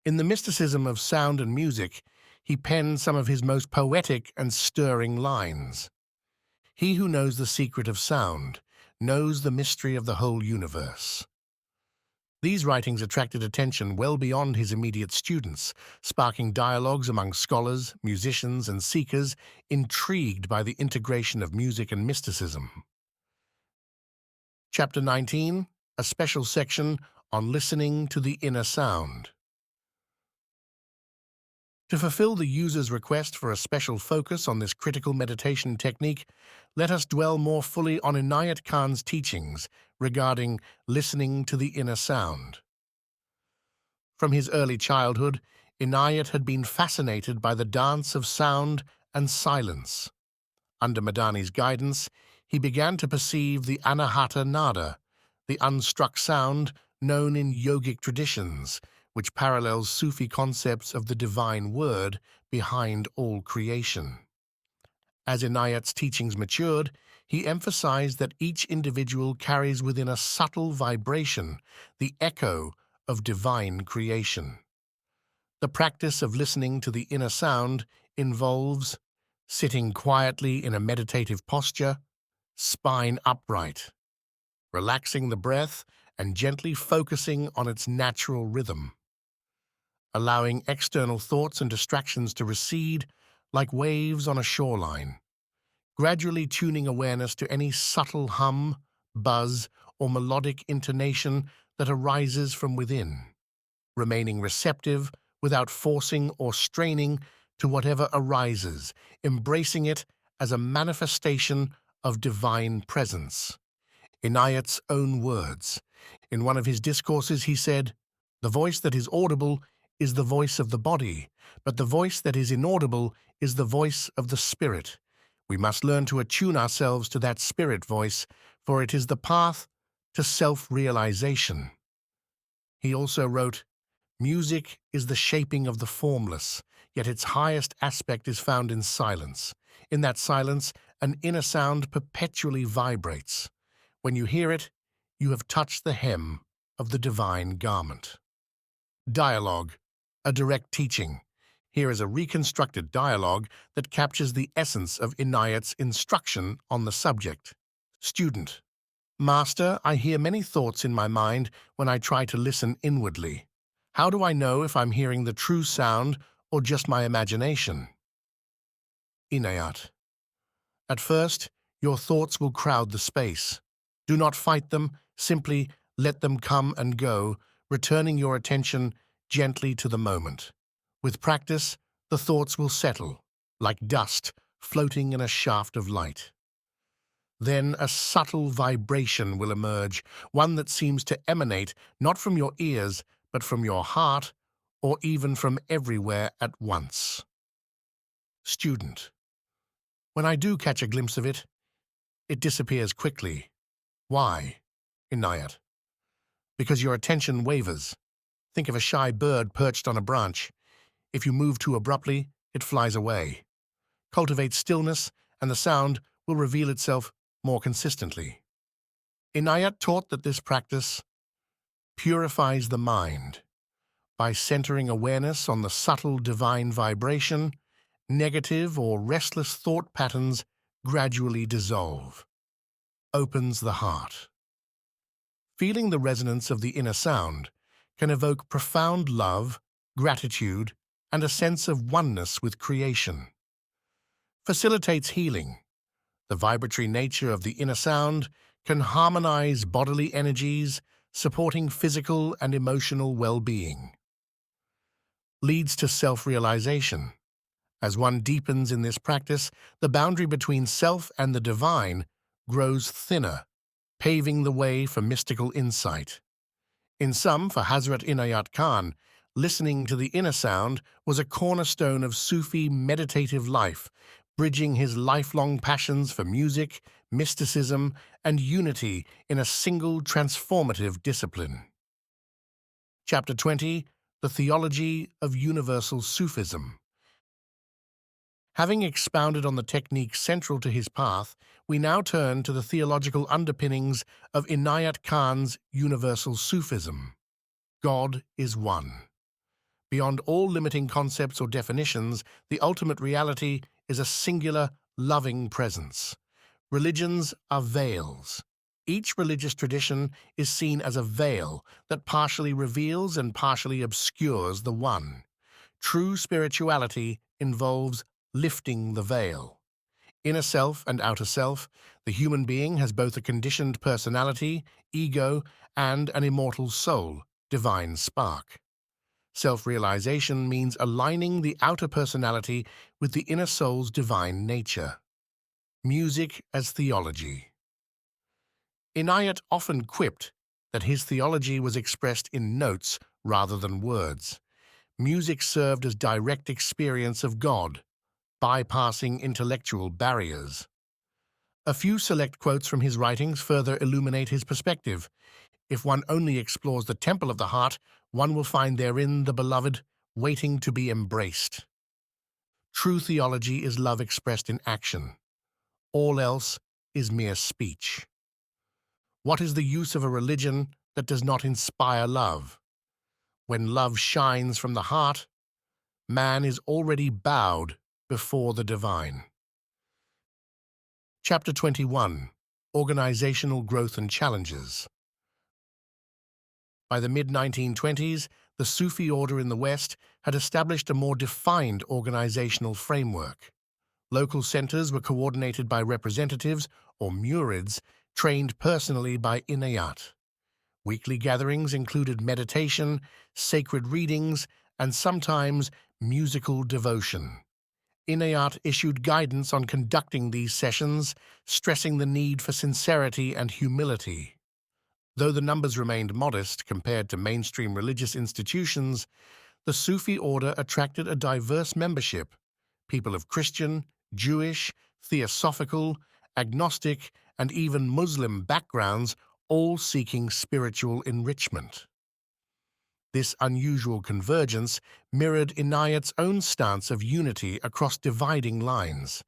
In the mysticism of sound and music, he penned some of his most poetic and stirring lines. He who knows the secret of sound knows the mystery of the whole universe. These writings attracted attention well beyond his immediate students, sparking dialogues among scholars, musicians, and seekers intrigued by the integration of music and mysticism. Chapter 19, a special section on listening to the inner sound. To fulfill the user's request for a special focus on this critical meditation technique, let us dwell more fully on Inayat Khan's teachings regarding listening to the inner sound. From his early childhood, Inayat had been fascinated by the dance of sound and silence. Under Madani's guidance, he began to perceive the anahata nada, the unstruck sound known in yogic traditions, which parallels Sufi concepts of the divine word behind all creation. As Inayat's teachings matured, he emphasized that each individual carries within a subtle vibration the echo of divine creation. The practice of listening to the inner sound involves sitting quietly in a meditative posture, spine upright, relaxing the breath and gently focusing on its natural rhythm, allowing external thoughts and distractions to recede like waves on a shoreline, gradually tuning awareness to any subtle hum, buzz, or melodic intonation that arises from within, remaining receptive without forcing or straining to whatever arises, embracing it as a manifestation of divine presence. Inayat's own words. In one of his discourses, he said, "The voice that is audible is the voice of the body, but the voice that is inaudible is the voice of the spirit. We must learn to attune ourselves to that spirit voice, for it is the path to self-realization." He also wrote, "Music is the shaping of the formless, yet its highest aspect is found in silence. In that silence, an inner sound perpetually vibrates. When you hear it, you have touched the hem of the divine garment." Dialogue, a direct teaching. Here is a reconstructed dialogue that captures the essence of Inayat's instruction on the subject. Student: Master, I hear many thoughts in my mind when I try to listen inwardly. How do I know if I'm hearing the true sound or just my imagination? Inayat: At first, your thoughts will crowd the space. Do not fight them, simply let them come and go, returning your attention gently to the moment. With practice, the thoughts will settle, like dust floating in a shaft of light. Then a subtle vibration will emerge, one that seems to emanate not from your ears, but from your heart, or even from everywhere at once. Student: When I do catch a glimpse of it, it disappears quickly. Why? Inayat: Because your attention wavers. Think of a shy bird perched on a branch. If you move too abruptly, it flies away. Cultivate stillness, and the sound will reveal itself more consistently. Inayat taught that this practice purifies the mind. By centering awareness on the subtle divine vibration, negative or restless thought patterns gradually dissolve. Opens the heart. Feeling the resonance of the inner sound can evoke profound love, gratitude, and a sense of oneness with creation. Facilitates healing. The vibratory nature of the inner sound can harmonize bodily energies, supporting physical and emotional well-being. Leads to self-realization. As one deepens in this practice, the boundary between self and the divine grows thinner, paving the way for mystical insight. In sum, for Hazrat Inayat Khan, Listening to the inner sound was a cornerstone of Sufi meditative life, bridging his lifelong passions for music, mysticism, and unity in a single transformative discipline. Chapter 20, The Theology of Universal Sufism. Having expounded on the techniques central to his path, we now turn to the theological underpinnings of Inayat Khan's Universal Sufism. God is one. Beyond all limiting concepts or definitions, the ultimate reality is a singular, loving presence. Religions are veils. Each religious tradition is seen as a veil that partially reveals and partially obscures the One. True spirituality involves lifting the veil. Inner self and outer self, the human being has both a conditioned personality, ego, and an immortal soul, divine spark. Self-realization means aligning the outer personality with the inner soul's divine nature. Music as theology. Inayat often quipped that his theology was expressed in notes rather than words. Music served as direct experience of God, bypassing intellectual barriers. A few select quotes from his writings further illuminate his perspective. If one only explores the temple of the heart, one will find therein the beloved, waiting to be embraced. True theology is love expressed in action. All else is mere speech. What is the use of a religion that does not inspire love? When love shines from the heart, man is already bowed before the divine. Chapter 21, Organizational Growth and Challenges. By the mid-1920s, the Sufi order in the West had established a more defined organizational framework. Local centers were coordinated by representatives, or murids, trained personally by Inayat. Weekly gatherings included meditation, sacred readings, and sometimes musical devotion. Inayat issued guidance on conducting these sessions, stressing the need for sincerity and humility. Though the numbers remained modest compared to mainstream religious institutions, the Sufi order attracted a diverse membership, people of Christian, Jewish, theosophical, agnostic, and even Muslim backgrounds, all seeking spiritual enrichment. This unusual convergence mirrored Inayat's own stance of unity across dividing lines.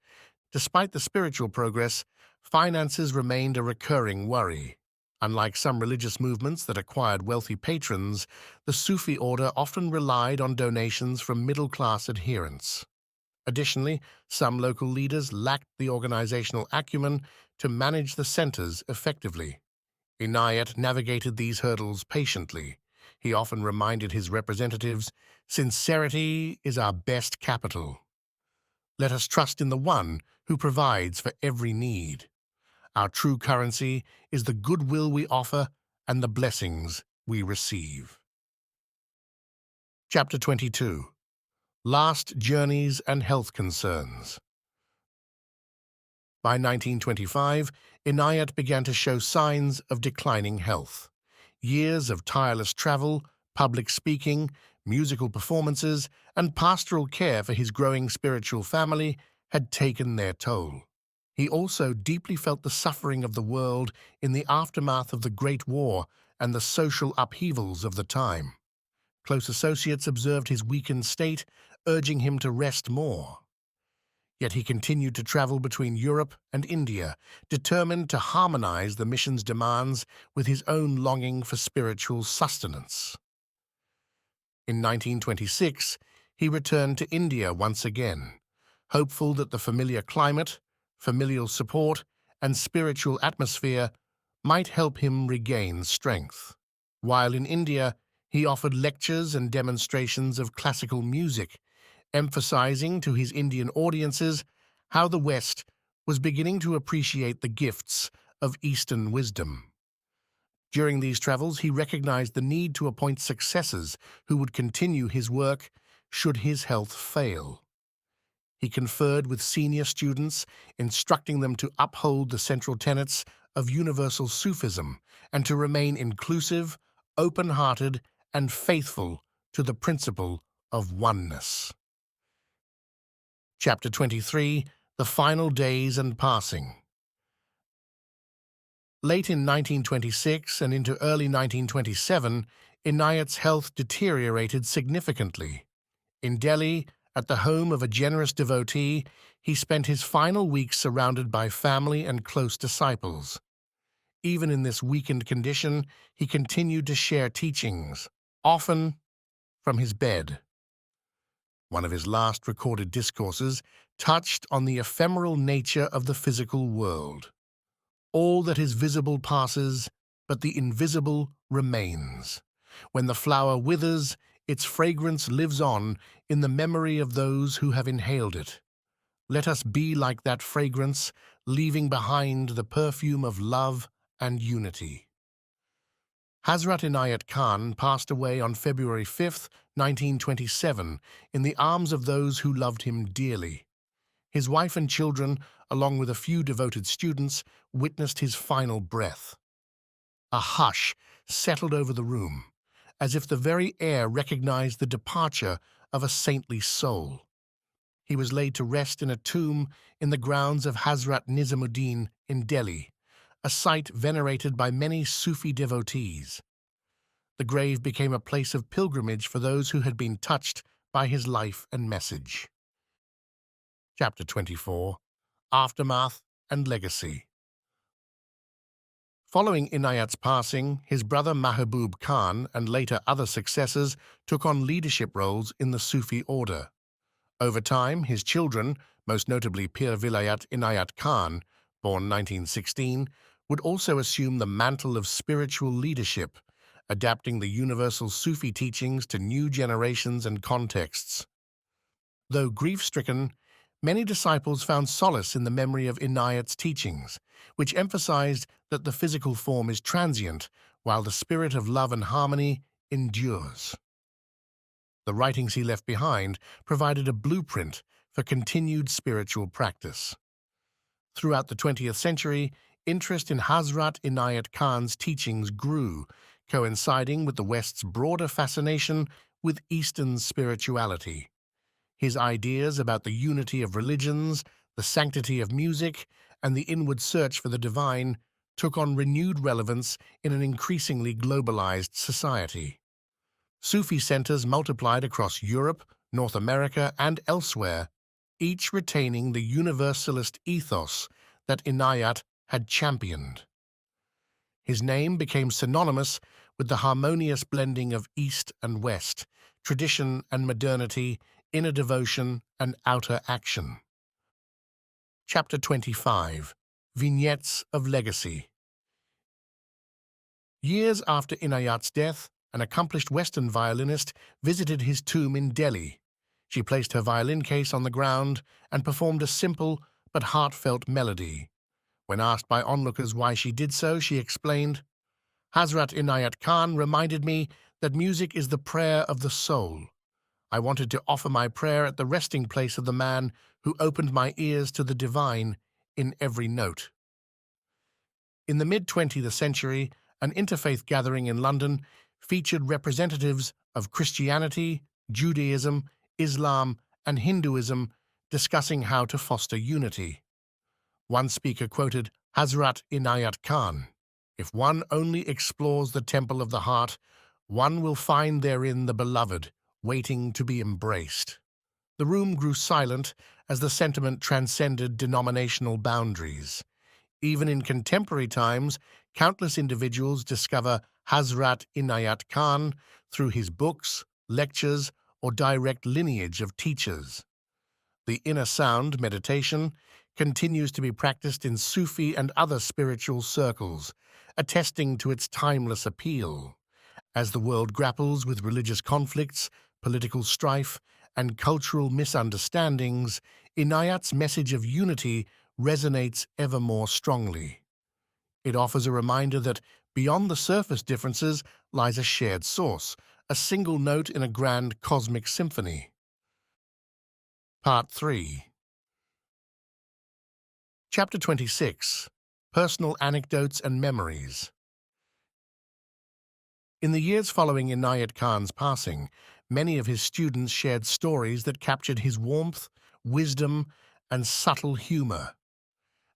Despite the spiritual progress, finances remained a recurring worry. Unlike some religious movements that acquired wealthy patrons, the Sufi order often relied on donations from middle-class adherents. Additionally, some local leaders lacked the organizational acumen to manage the centers effectively. Inayat navigated these hurdles patiently. He often reminded his representatives, "Sincerity is our best capital. Let us trust in the One who provides for every need. Our true currency is the goodwill we offer and the blessings we receive." Chapter 22, Last Journeys and Health Concerns. By 1925, Inayat began to show signs of declining health. Years of tireless travel, public speaking, musical performances, and pastoral care for his growing spiritual family had taken their toll. He also deeply felt the suffering of the world in the aftermath of the Great War and the social upheavals of the time. Close associates observed his weakened state, urging him to rest more. Yet he continued to travel between Europe and India, determined to harmonize the mission's demands with his own longing for spiritual sustenance. In 1926, he returned to India once again, hopeful that the familiar climate, familial support, and spiritual atmosphere might help him regain strength. While in India, he offered lectures and demonstrations of classical music, emphasizing to his Indian audiences how the West was beginning to appreciate the gifts of Eastern wisdom. During these travels, he recognized the need to appoint successors who would continue his work should his health fail. He conferred with senior students, instructing them to uphold the central tenets of universal Sufism and to remain inclusive, open-hearted, and faithful to the principle of oneness. Chapter 23, The Final Days and Passing. Late in 1926 and into early 1927, Inayat's health deteriorated significantly. In Delhi, at the home of a generous devotee, he spent his final weeks surrounded by family and close disciples. Even in this weakened condition, he continued to share teachings, often from his bed. One of his last recorded discourses touched on the ephemeral nature of the physical world. All that is visible passes, but the invisible remains. When the flower withers, its fragrance lives on in the memory of those who have inhaled it. Let us be like that fragrance, leaving behind the perfume of love and unity. Hazrat Inayat Khan passed away on February 5, 1927, in the arms of those who loved him dearly. His wife and children, along with a few devoted students, witnessed his final breath. A hush settled over the room, as if the very air recognized the departure of a saintly soul. He was laid to rest in a tomb in the grounds of Hazrat Nizamuddin in Delhi, a site venerated by many Sufi devotees. The grave became a place of pilgrimage for those who had been touched by his life and message. Chapter 24, Aftermath and Legacy. Following Inayat's passing, his brother Mahbub Khan and later other successors took on leadership roles in the Sufi order. Over time, his children, most notably Pir Vilayat Inayat Khan, born 1916, would also assume the mantle of spiritual leadership, adapting the universal Sufi teachings to new generations and contexts. Though grief-stricken, many disciples found solace in the memory of Inayat's teachings, which emphasized that the physical form is transient, while the spirit of love and harmony endures. The writings he left behind provided a blueprint for continued spiritual practice. Throughout the 20th century, interest in Hazrat Inayat Khan's teachings grew, coinciding with the West's broader fascination with Eastern spirituality. His ideas about the unity of religions, the sanctity of music, and the inward search for the divine took on renewed relevance in an increasingly globalized society. Sufi centers multiplied across Europe, North America, and elsewhere, each retaining the universalist ethos that Inayat had championed. His name became synonymous with the harmonious blending of East and West, tradition and modernity, inner devotion and outer action. Chapter 25, Vignettes of Legacy. Years after Inayat's death, an accomplished Western violinist visited his tomb in Delhi. She placed her violin case on the ground and performed a simple but heartfelt melody. When asked by onlookers why she did so, she explained, "Hazrat Inayat Khan reminded me that music is the prayer of the soul. I wanted to offer my prayer at the resting place of the man who opened my ears to the divine in every note." In the mid-20th century, an interfaith gathering in London featured representatives of Christianity, Judaism, Islam, and Hinduism discussing how to foster unity. One speaker quoted Hazrat Inayat Khan, "If one only explores the temple of the heart, one will find therein the beloved, waiting to be embraced." The room grew silent as the sentiment transcended denominational boundaries. Even in contemporary times, countless individuals discover Hazrat Inayat Khan through his books, lectures, or direct lineage of teachers. The inner sound meditation continues to be practiced in Sufi and other spiritual circles, attesting to its timeless appeal. As the world grapples with religious conflicts, political strife, and cultural misunderstandings, Inayat's message of unity resonates ever more strongly. It offers a reminder that beyond the surface differences lies a shared source, a single note in a grand cosmic symphony. Part 3. Chapter 26, Personal Anecdotes and Memories. In the years following Inayat Khan's passing, Many of his students shared stories that captured his warmth, wisdom, and subtle humor.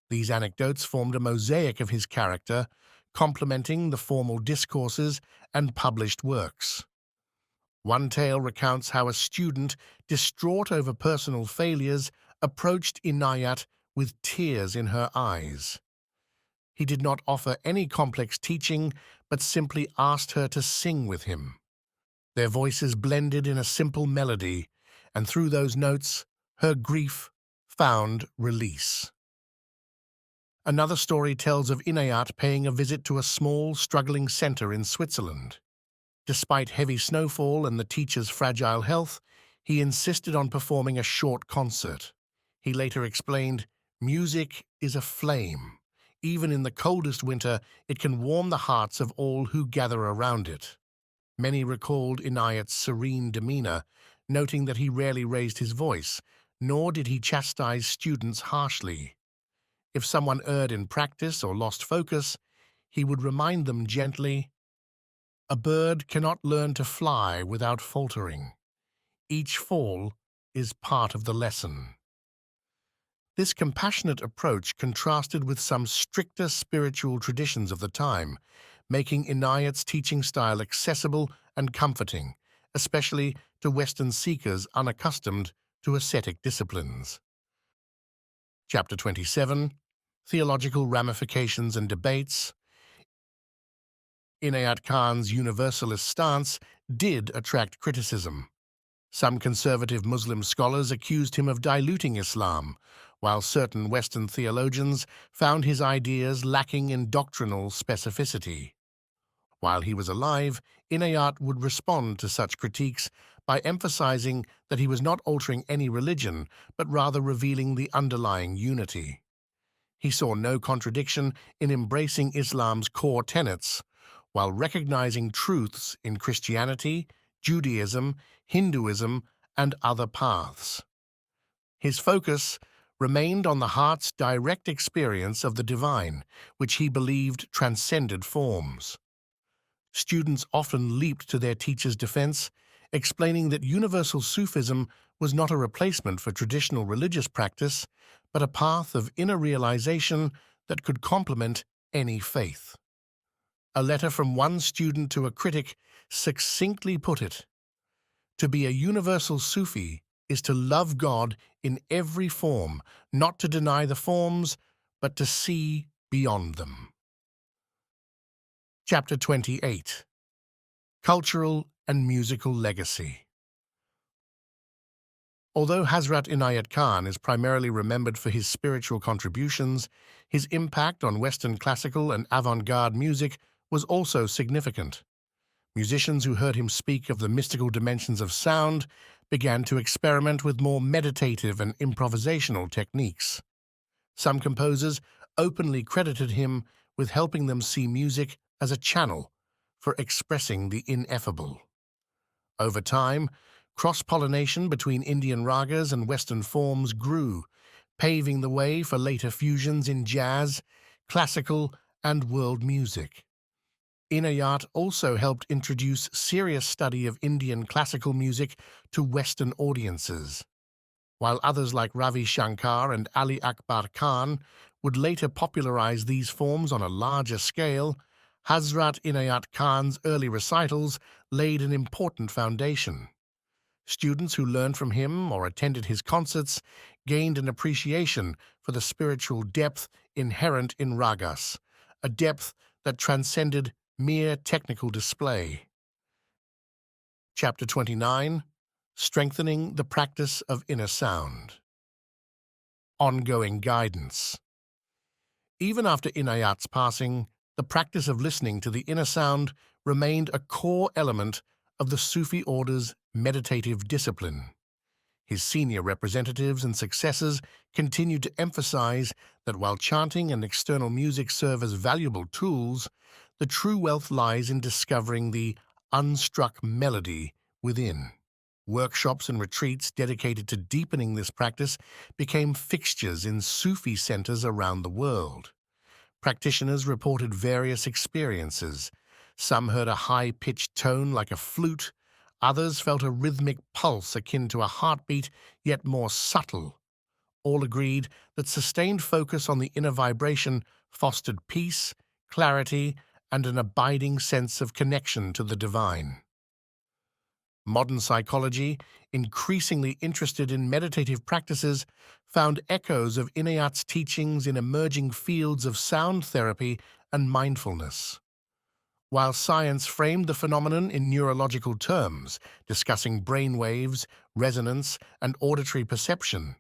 These anecdotes formed a mosaic of his character, complementing the formal discourses and published works. One tale recounts how a student, distraught over personal failures, approached Inayat with tears in her eyes. He did not offer any complex teaching, but simply asked her to sing with him. Their voices blended in a simple melody, and through those notes, her grief found release. Another story tells of Inayat paying a visit to a small, struggling center in Switzerland. Despite heavy snowfall and the teacher's fragile health, he insisted on performing a short concert. He later explained, "Music is a flame. Even in the coldest winter, it can warm the hearts of all who gather around it." Many recalled Inayat's serene demeanor, noting that he rarely raised his voice, nor did he chastise students harshly. If someone erred in practice or lost focus, he would remind them gently, "A bird cannot learn to fly without faltering. Each fall is part of the lesson." This compassionate approach contrasted with some stricter spiritual traditions of the time, making Inayat's teaching style accessible and comforting, especially to Western seekers unaccustomed to ascetic disciplines. Chapter 27, Theological Ramifications and Debates. Inayat Khan's universalist stance did attract criticism. Some conservative Muslim scholars accused him of diluting Islam, while certain Western theologians found his ideas lacking in doctrinal specificity. While he was alive, Inayat would respond to such critiques by emphasizing that he was not altering any religion, but rather revealing the underlying unity. He saw no contradiction in embracing Islam's core tenets, while recognizing truths in Christianity, Judaism, Hinduism, and other paths. His focus remained on the heart's direct experience of the divine, which he believed transcended forms. Students often leaped to their teacher's defense, explaining that universal Sufism was not a replacement for traditional religious practice, but a path of inner realization that could complement any faith. A letter from one student to a critic succinctly put it, "To be a universal Sufi is to love God in every form, not to deny the forms, but to see beyond them." Chapter 28, Cultural and Musical Legacy. Although Hazrat Inayat Khan is primarily remembered for his spiritual contributions, his impact on Western classical and avant-garde music was also significant. Musicians who heard him speak of the mystical dimensions of sound began to experiment with more meditative and improvisational techniques. Some composers openly credited him with helping them see music as a channel for expressing the ineffable. Over time, cross-pollination between Indian ragas and Western forms grew, paving the way for later fusions in jazz, classical, and world music. Inayat also helped introduce serious study of Indian classical music to Western audiences, while others like Ravi Shankar and Ali Akbar Khan would later popularize these forms on a larger scale. Hazrat Inayat Khan's early recitals laid an important foundation. Students who learned from him or attended his concerts gained an appreciation for the spiritual depth inherent in ragas, a depth that transcended mere technical display. Chapter 29, Strengthening the Practice of Inner Sound. Ongoing Guidance. Even after Inayat's passing, the practice of listening to the inner sound remained a core element of the Sufi order's meditative discipline. His senior representatives and successors continued to emphasize that while chanting and external music serve as valuable tools, the true wealth lies in discovering the unstruck melody within. Workshops and retreats dedicated to deepening this practice became fixtures in Sufi centers around the world. Practitioners reported various experiences. Some heard a high-pitched tone like a flute, Others felt a rhythmic pulse akin to a heartbeat, yet more subtle. All agreed that sustained focus on the inner vibration fostered peace, clarity, and an abiding sense of connection to the divine. Modern psychology, increasingly interested in meditative practices, found echoes of Inayat's teachings in emerging fields of sound therapy and mindfulness. While science framed the phenomenon in neurological terms, discussing brain waves, resonance, and auditory perception,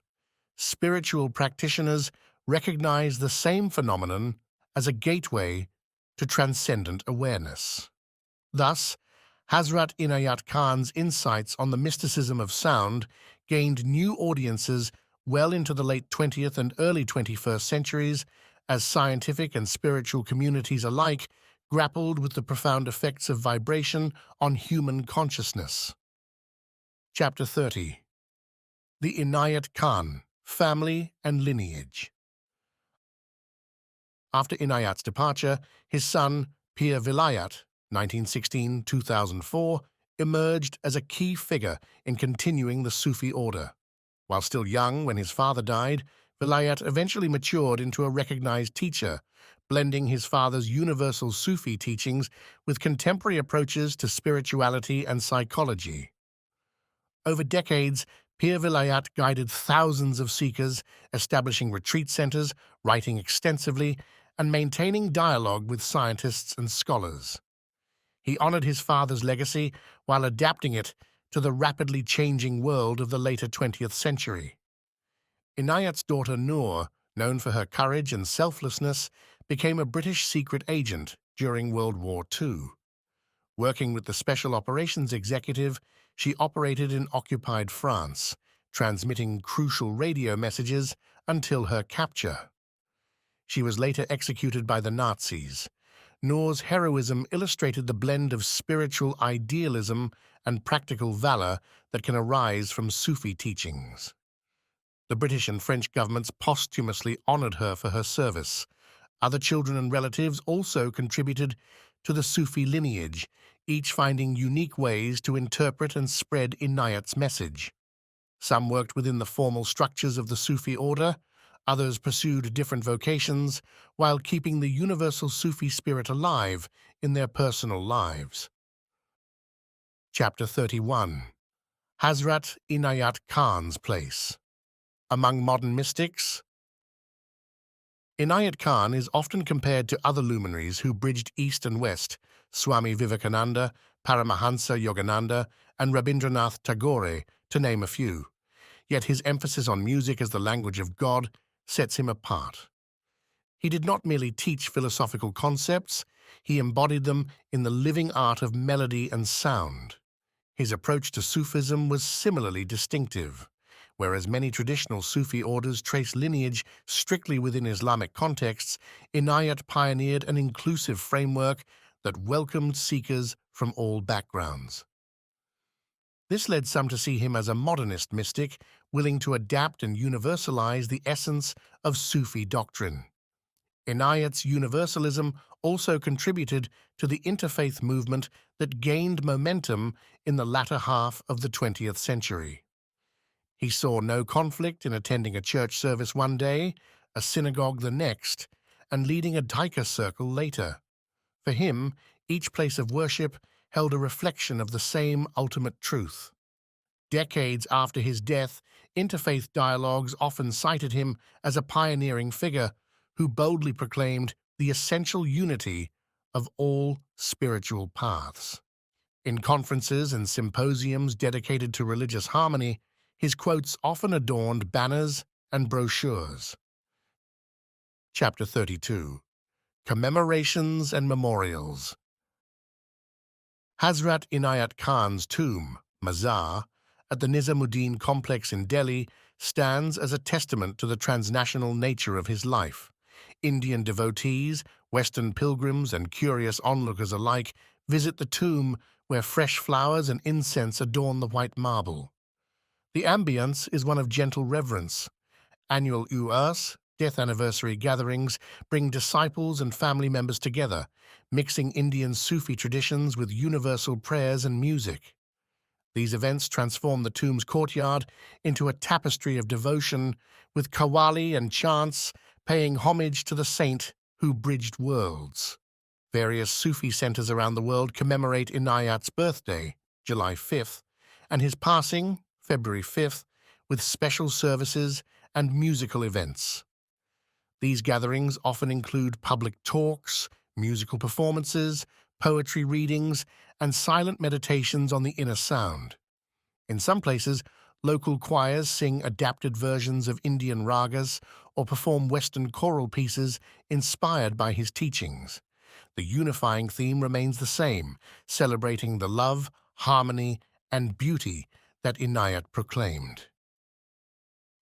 spiritual practitioners recognize the same phenomenon as a gateway to transcendent awareness. Thus, Hazrat Inayat Khan's insights on the mysticism of sound gained new audiences well into the late 20th and early 21st centuries as scientific and spiritual communities alike grappled with the profound effects of vibration on human consciousness. Chapter 30. The Inayat Khan, Family and Lineage. After Inayat's departure, his son, Pir Vilayat, 1916-2004, emerged as a key figure in continuing the Sufi order. While still young when his father died, Vilayat eventually matured into a recognized teacher, blending his father's universal Sufi teachings with contemporary approaches to spirituality and psychology. Over decades, Pir Vilayat guided thousands of seekers, establishing retreat centers, writing extensively, and maintaining dialogue with scientists and scholars. He honored his father's legacy while adapting it to the rapidly changing world of the later 20th century. Inayat's daughter Noor, known for her courage and selflessness, became a British secret agent during World War II. Working with the Special Operations Executive, she operated in occupied France, transmitting crucial radio messages until her capture. She was later executed by the Nazis. Noor's heroism illustrated the blend of spiritual idealism and practical valor that can arise from Sufi teachings. The British and French governments posthumously honored her for her service. Other children and relatives also contributed to the Sufi lineage, each finding unique ways to interpret and spread Inayat's message. Some worked within the formal structures of the Sufi order, others pursued different vocations while keeping the universal Sufi spirit alive in their personal lives. Chapter 31. Hazrat Inayat Khan's Place. Among modern mystics, Inayat Khan is often compared to other luminaries who bridged East and West, Swami Vivekananda, Paramahansa Yogananda, and Rabindranath Tagore, to name a few. Yet his emphasis on music as the language of God sets him apart. He did not merely teach philosophical concepts, he embodied them in the living art of melody and sound. His approach to Sufism was similarly distinctive. Whereas many traditional Sufi orders trace lineage strictly within Islamic contexts, Inayat pioneered an inclusive framework that welcomed seekers from all backgrounds. This led some to see him as a modernist mystic, willing to adapt and universalize the essence of Sufi doctrine. Inayat's universalism also contributed to the interfaith movement that gained momentum in the latter half of the 20th century. He saw no conflict in attending a church service one day, a synagogue the next, and leading a daika circle later. For him, each place of worship held a reflection of the same ultimate truth. Decades after his death, interfaith dialogues often cited him as a pioneering figure who boldly proclaimed the essential unity of all spiritual paths. In conferences and symposiums dedicated to religious harmony, his quotes often adorned banners and brochures. Chapter 32. Commemorations and Memorials. Hazrat Inayat Khan's tomb, Mazar, at the Nizamuddin complex in Delhi, stands as a testament to the transnational nature of his life. Indian devotees, Western pilgrims, and curious onlookers alike visit the tomb where fresh flowers and incense adorn the white marble. The ambience is one of gentle reverence. Annual Urs, death anniversary gatherings, bring disciples and family members together, mixing Indian Sufi traditions with universal prayers and music. These events transform the tomb's courtyard into a tapestry of devotion, with qawwali and chants paying homage to the saint who bridged worlds. Various Sufi centers around the world commemorate Inayat's birthday, July 5th, and his passing, February 5th, with special services and musical events. These gatherings often include public talks, musical performances, poetry readings, and silent meditations on the inner sound. In some places, local choirs sing adapted versions of Indian ragas or perform Western choral pieces inspired by his teachings. The unifying theme remains the same, celebrating the love, harmony, and beauty that Inayat proclaimed.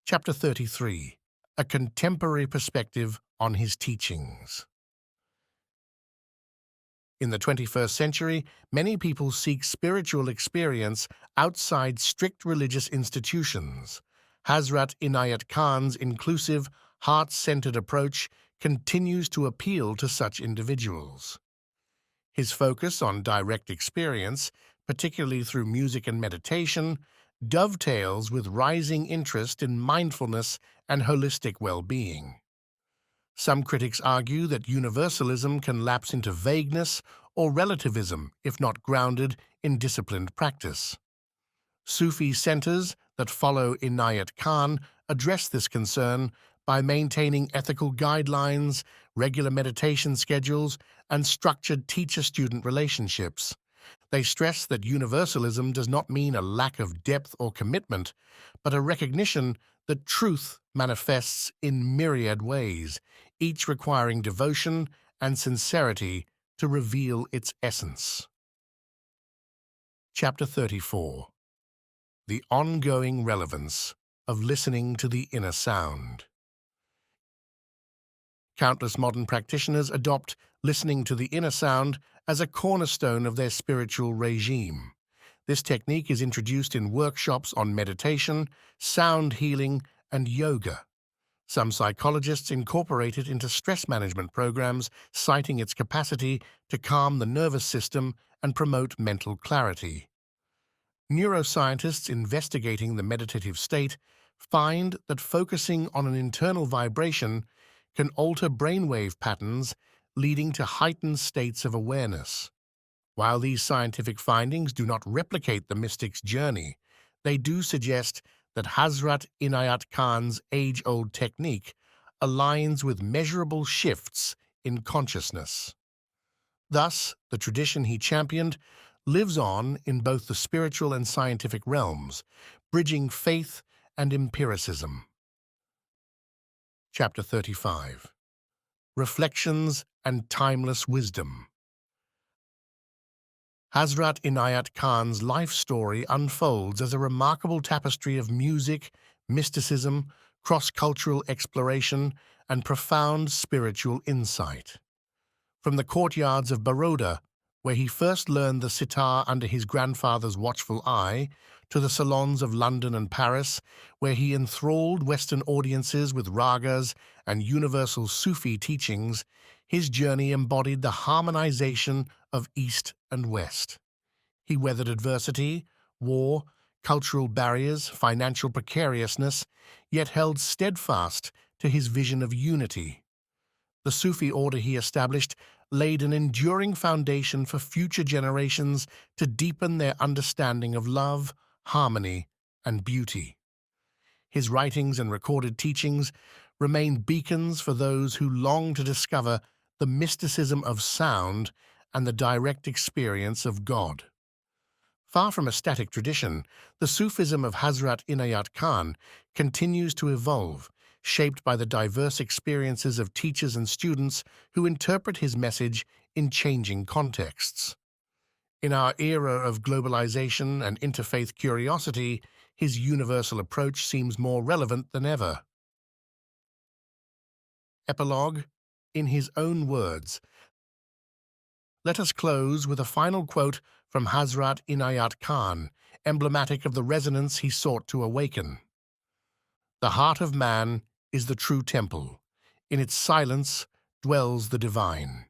Chapter 33. A contemporary perspective on his teachings. In the 21st century, many people seek spiritual experience outside strict religious institutions. Hazrat Inayat Khan's inclusive, heart-centered approach continues to appeal to such individuals. His focus on direct experience, particularly through music and meditation, dovetails with rising interest in mindfulness and holistic well-being. Some critics argue that universalism can lapse into vagueness or relativism if not grounded in disciplined practice. Sufi centers that follow Inayat Khan address this concern by maintaining ethical guidelines, regular meditation schedules, and structured teacher-student relationships. They stress that universalism does not mean a lack of depth or commitment, but a recognition that truth manifests in myriad ways, each requiring devotion and sincerity to reveal its essence. Chapter 34. The ongoing relevance of listening to the inner sound. Countless modern practitioners adopt listening to the inner sound as a cornerstone of their spiritual regime. This technique is introduced in workshops on meditation, sound healing, and yoga. Some psychologists incorporate it into stress management programs, citing its capacity to calm the nervous system and promote mental clarity. Neuroscientists investigating the meditative state find that focusing on an internal vibration can alter brainwave patterns, leading to heightened states of awareness. While these scientific findings do not replicate the mystic's journey, they do suggest that Hazrat Inayat Khan's age-old technique aligns with measurable shifts in consciousness. Thus, the tradition he championed lives on in both the spiritual and scientific realms, bridging faith and empiricism. Chapter 35. Reflections and Timeless Wisdom. Hazrat Inayat Khan's life story unfolds as a remarkable tapestry of music, mysticism, cross-cultural exploration, and profound spiritual insight. From the courtyards of Baroda, where he first learned the sitar under his grandfather's watchful eye, to the salons of London and Paris, where he enthralled Western audiences with ragas and universal Sufi teachings, his journey embodied the harmonization of East and West. He weathered adversity, war, cultural barriers, financial precariousness, yet held steadfast to his vision of unity. The Sufi order he established laid an enduring foundation for future generations to deepen their understanding of love, harmony, and beauty. His writings and recorded teachings remain beacons for those who long to discover the mysticism of sound and the direct experience of God. Far from a static tradition, the Sufism of Hazrat Inayat Khan continues to evolve, shaped by the diverse experiences of teachers and students who interpret his message in changing contexts. In our era of globalization and interfaith curiosity, his universal approach seems more relevant than ever. Epilogue. In his own words, let us close with a final quote from Hazrat Inayat Khan, emblematic of the resonance he sought to awaken. The heart of man is the true temple. In its silence dwells the divine.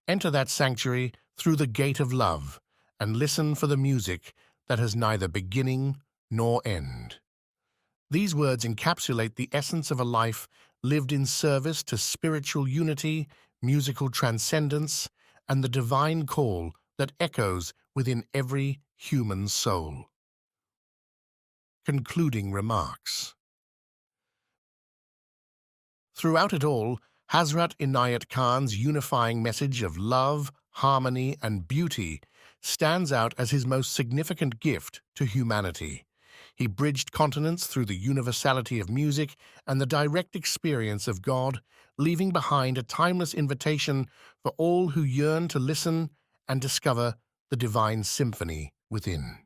Enter that sanctuary through the gate of love and listen for the music that has neither beginning nor end. These words encapsulate the essence of a life lived in service to spiritual unity, musical transcendence, and the divine call that echoes within every human soul. Concluding remarks. Throughout it all, Hazrat Inayat Khan's unifying message of love, harmony, and beauty stands out as his most significant gift to humanity. He bridged continents through the universality of music and the direct experience of God, leaving behind a timeless invitation for all who yearn to listen and discover the divine symphony within.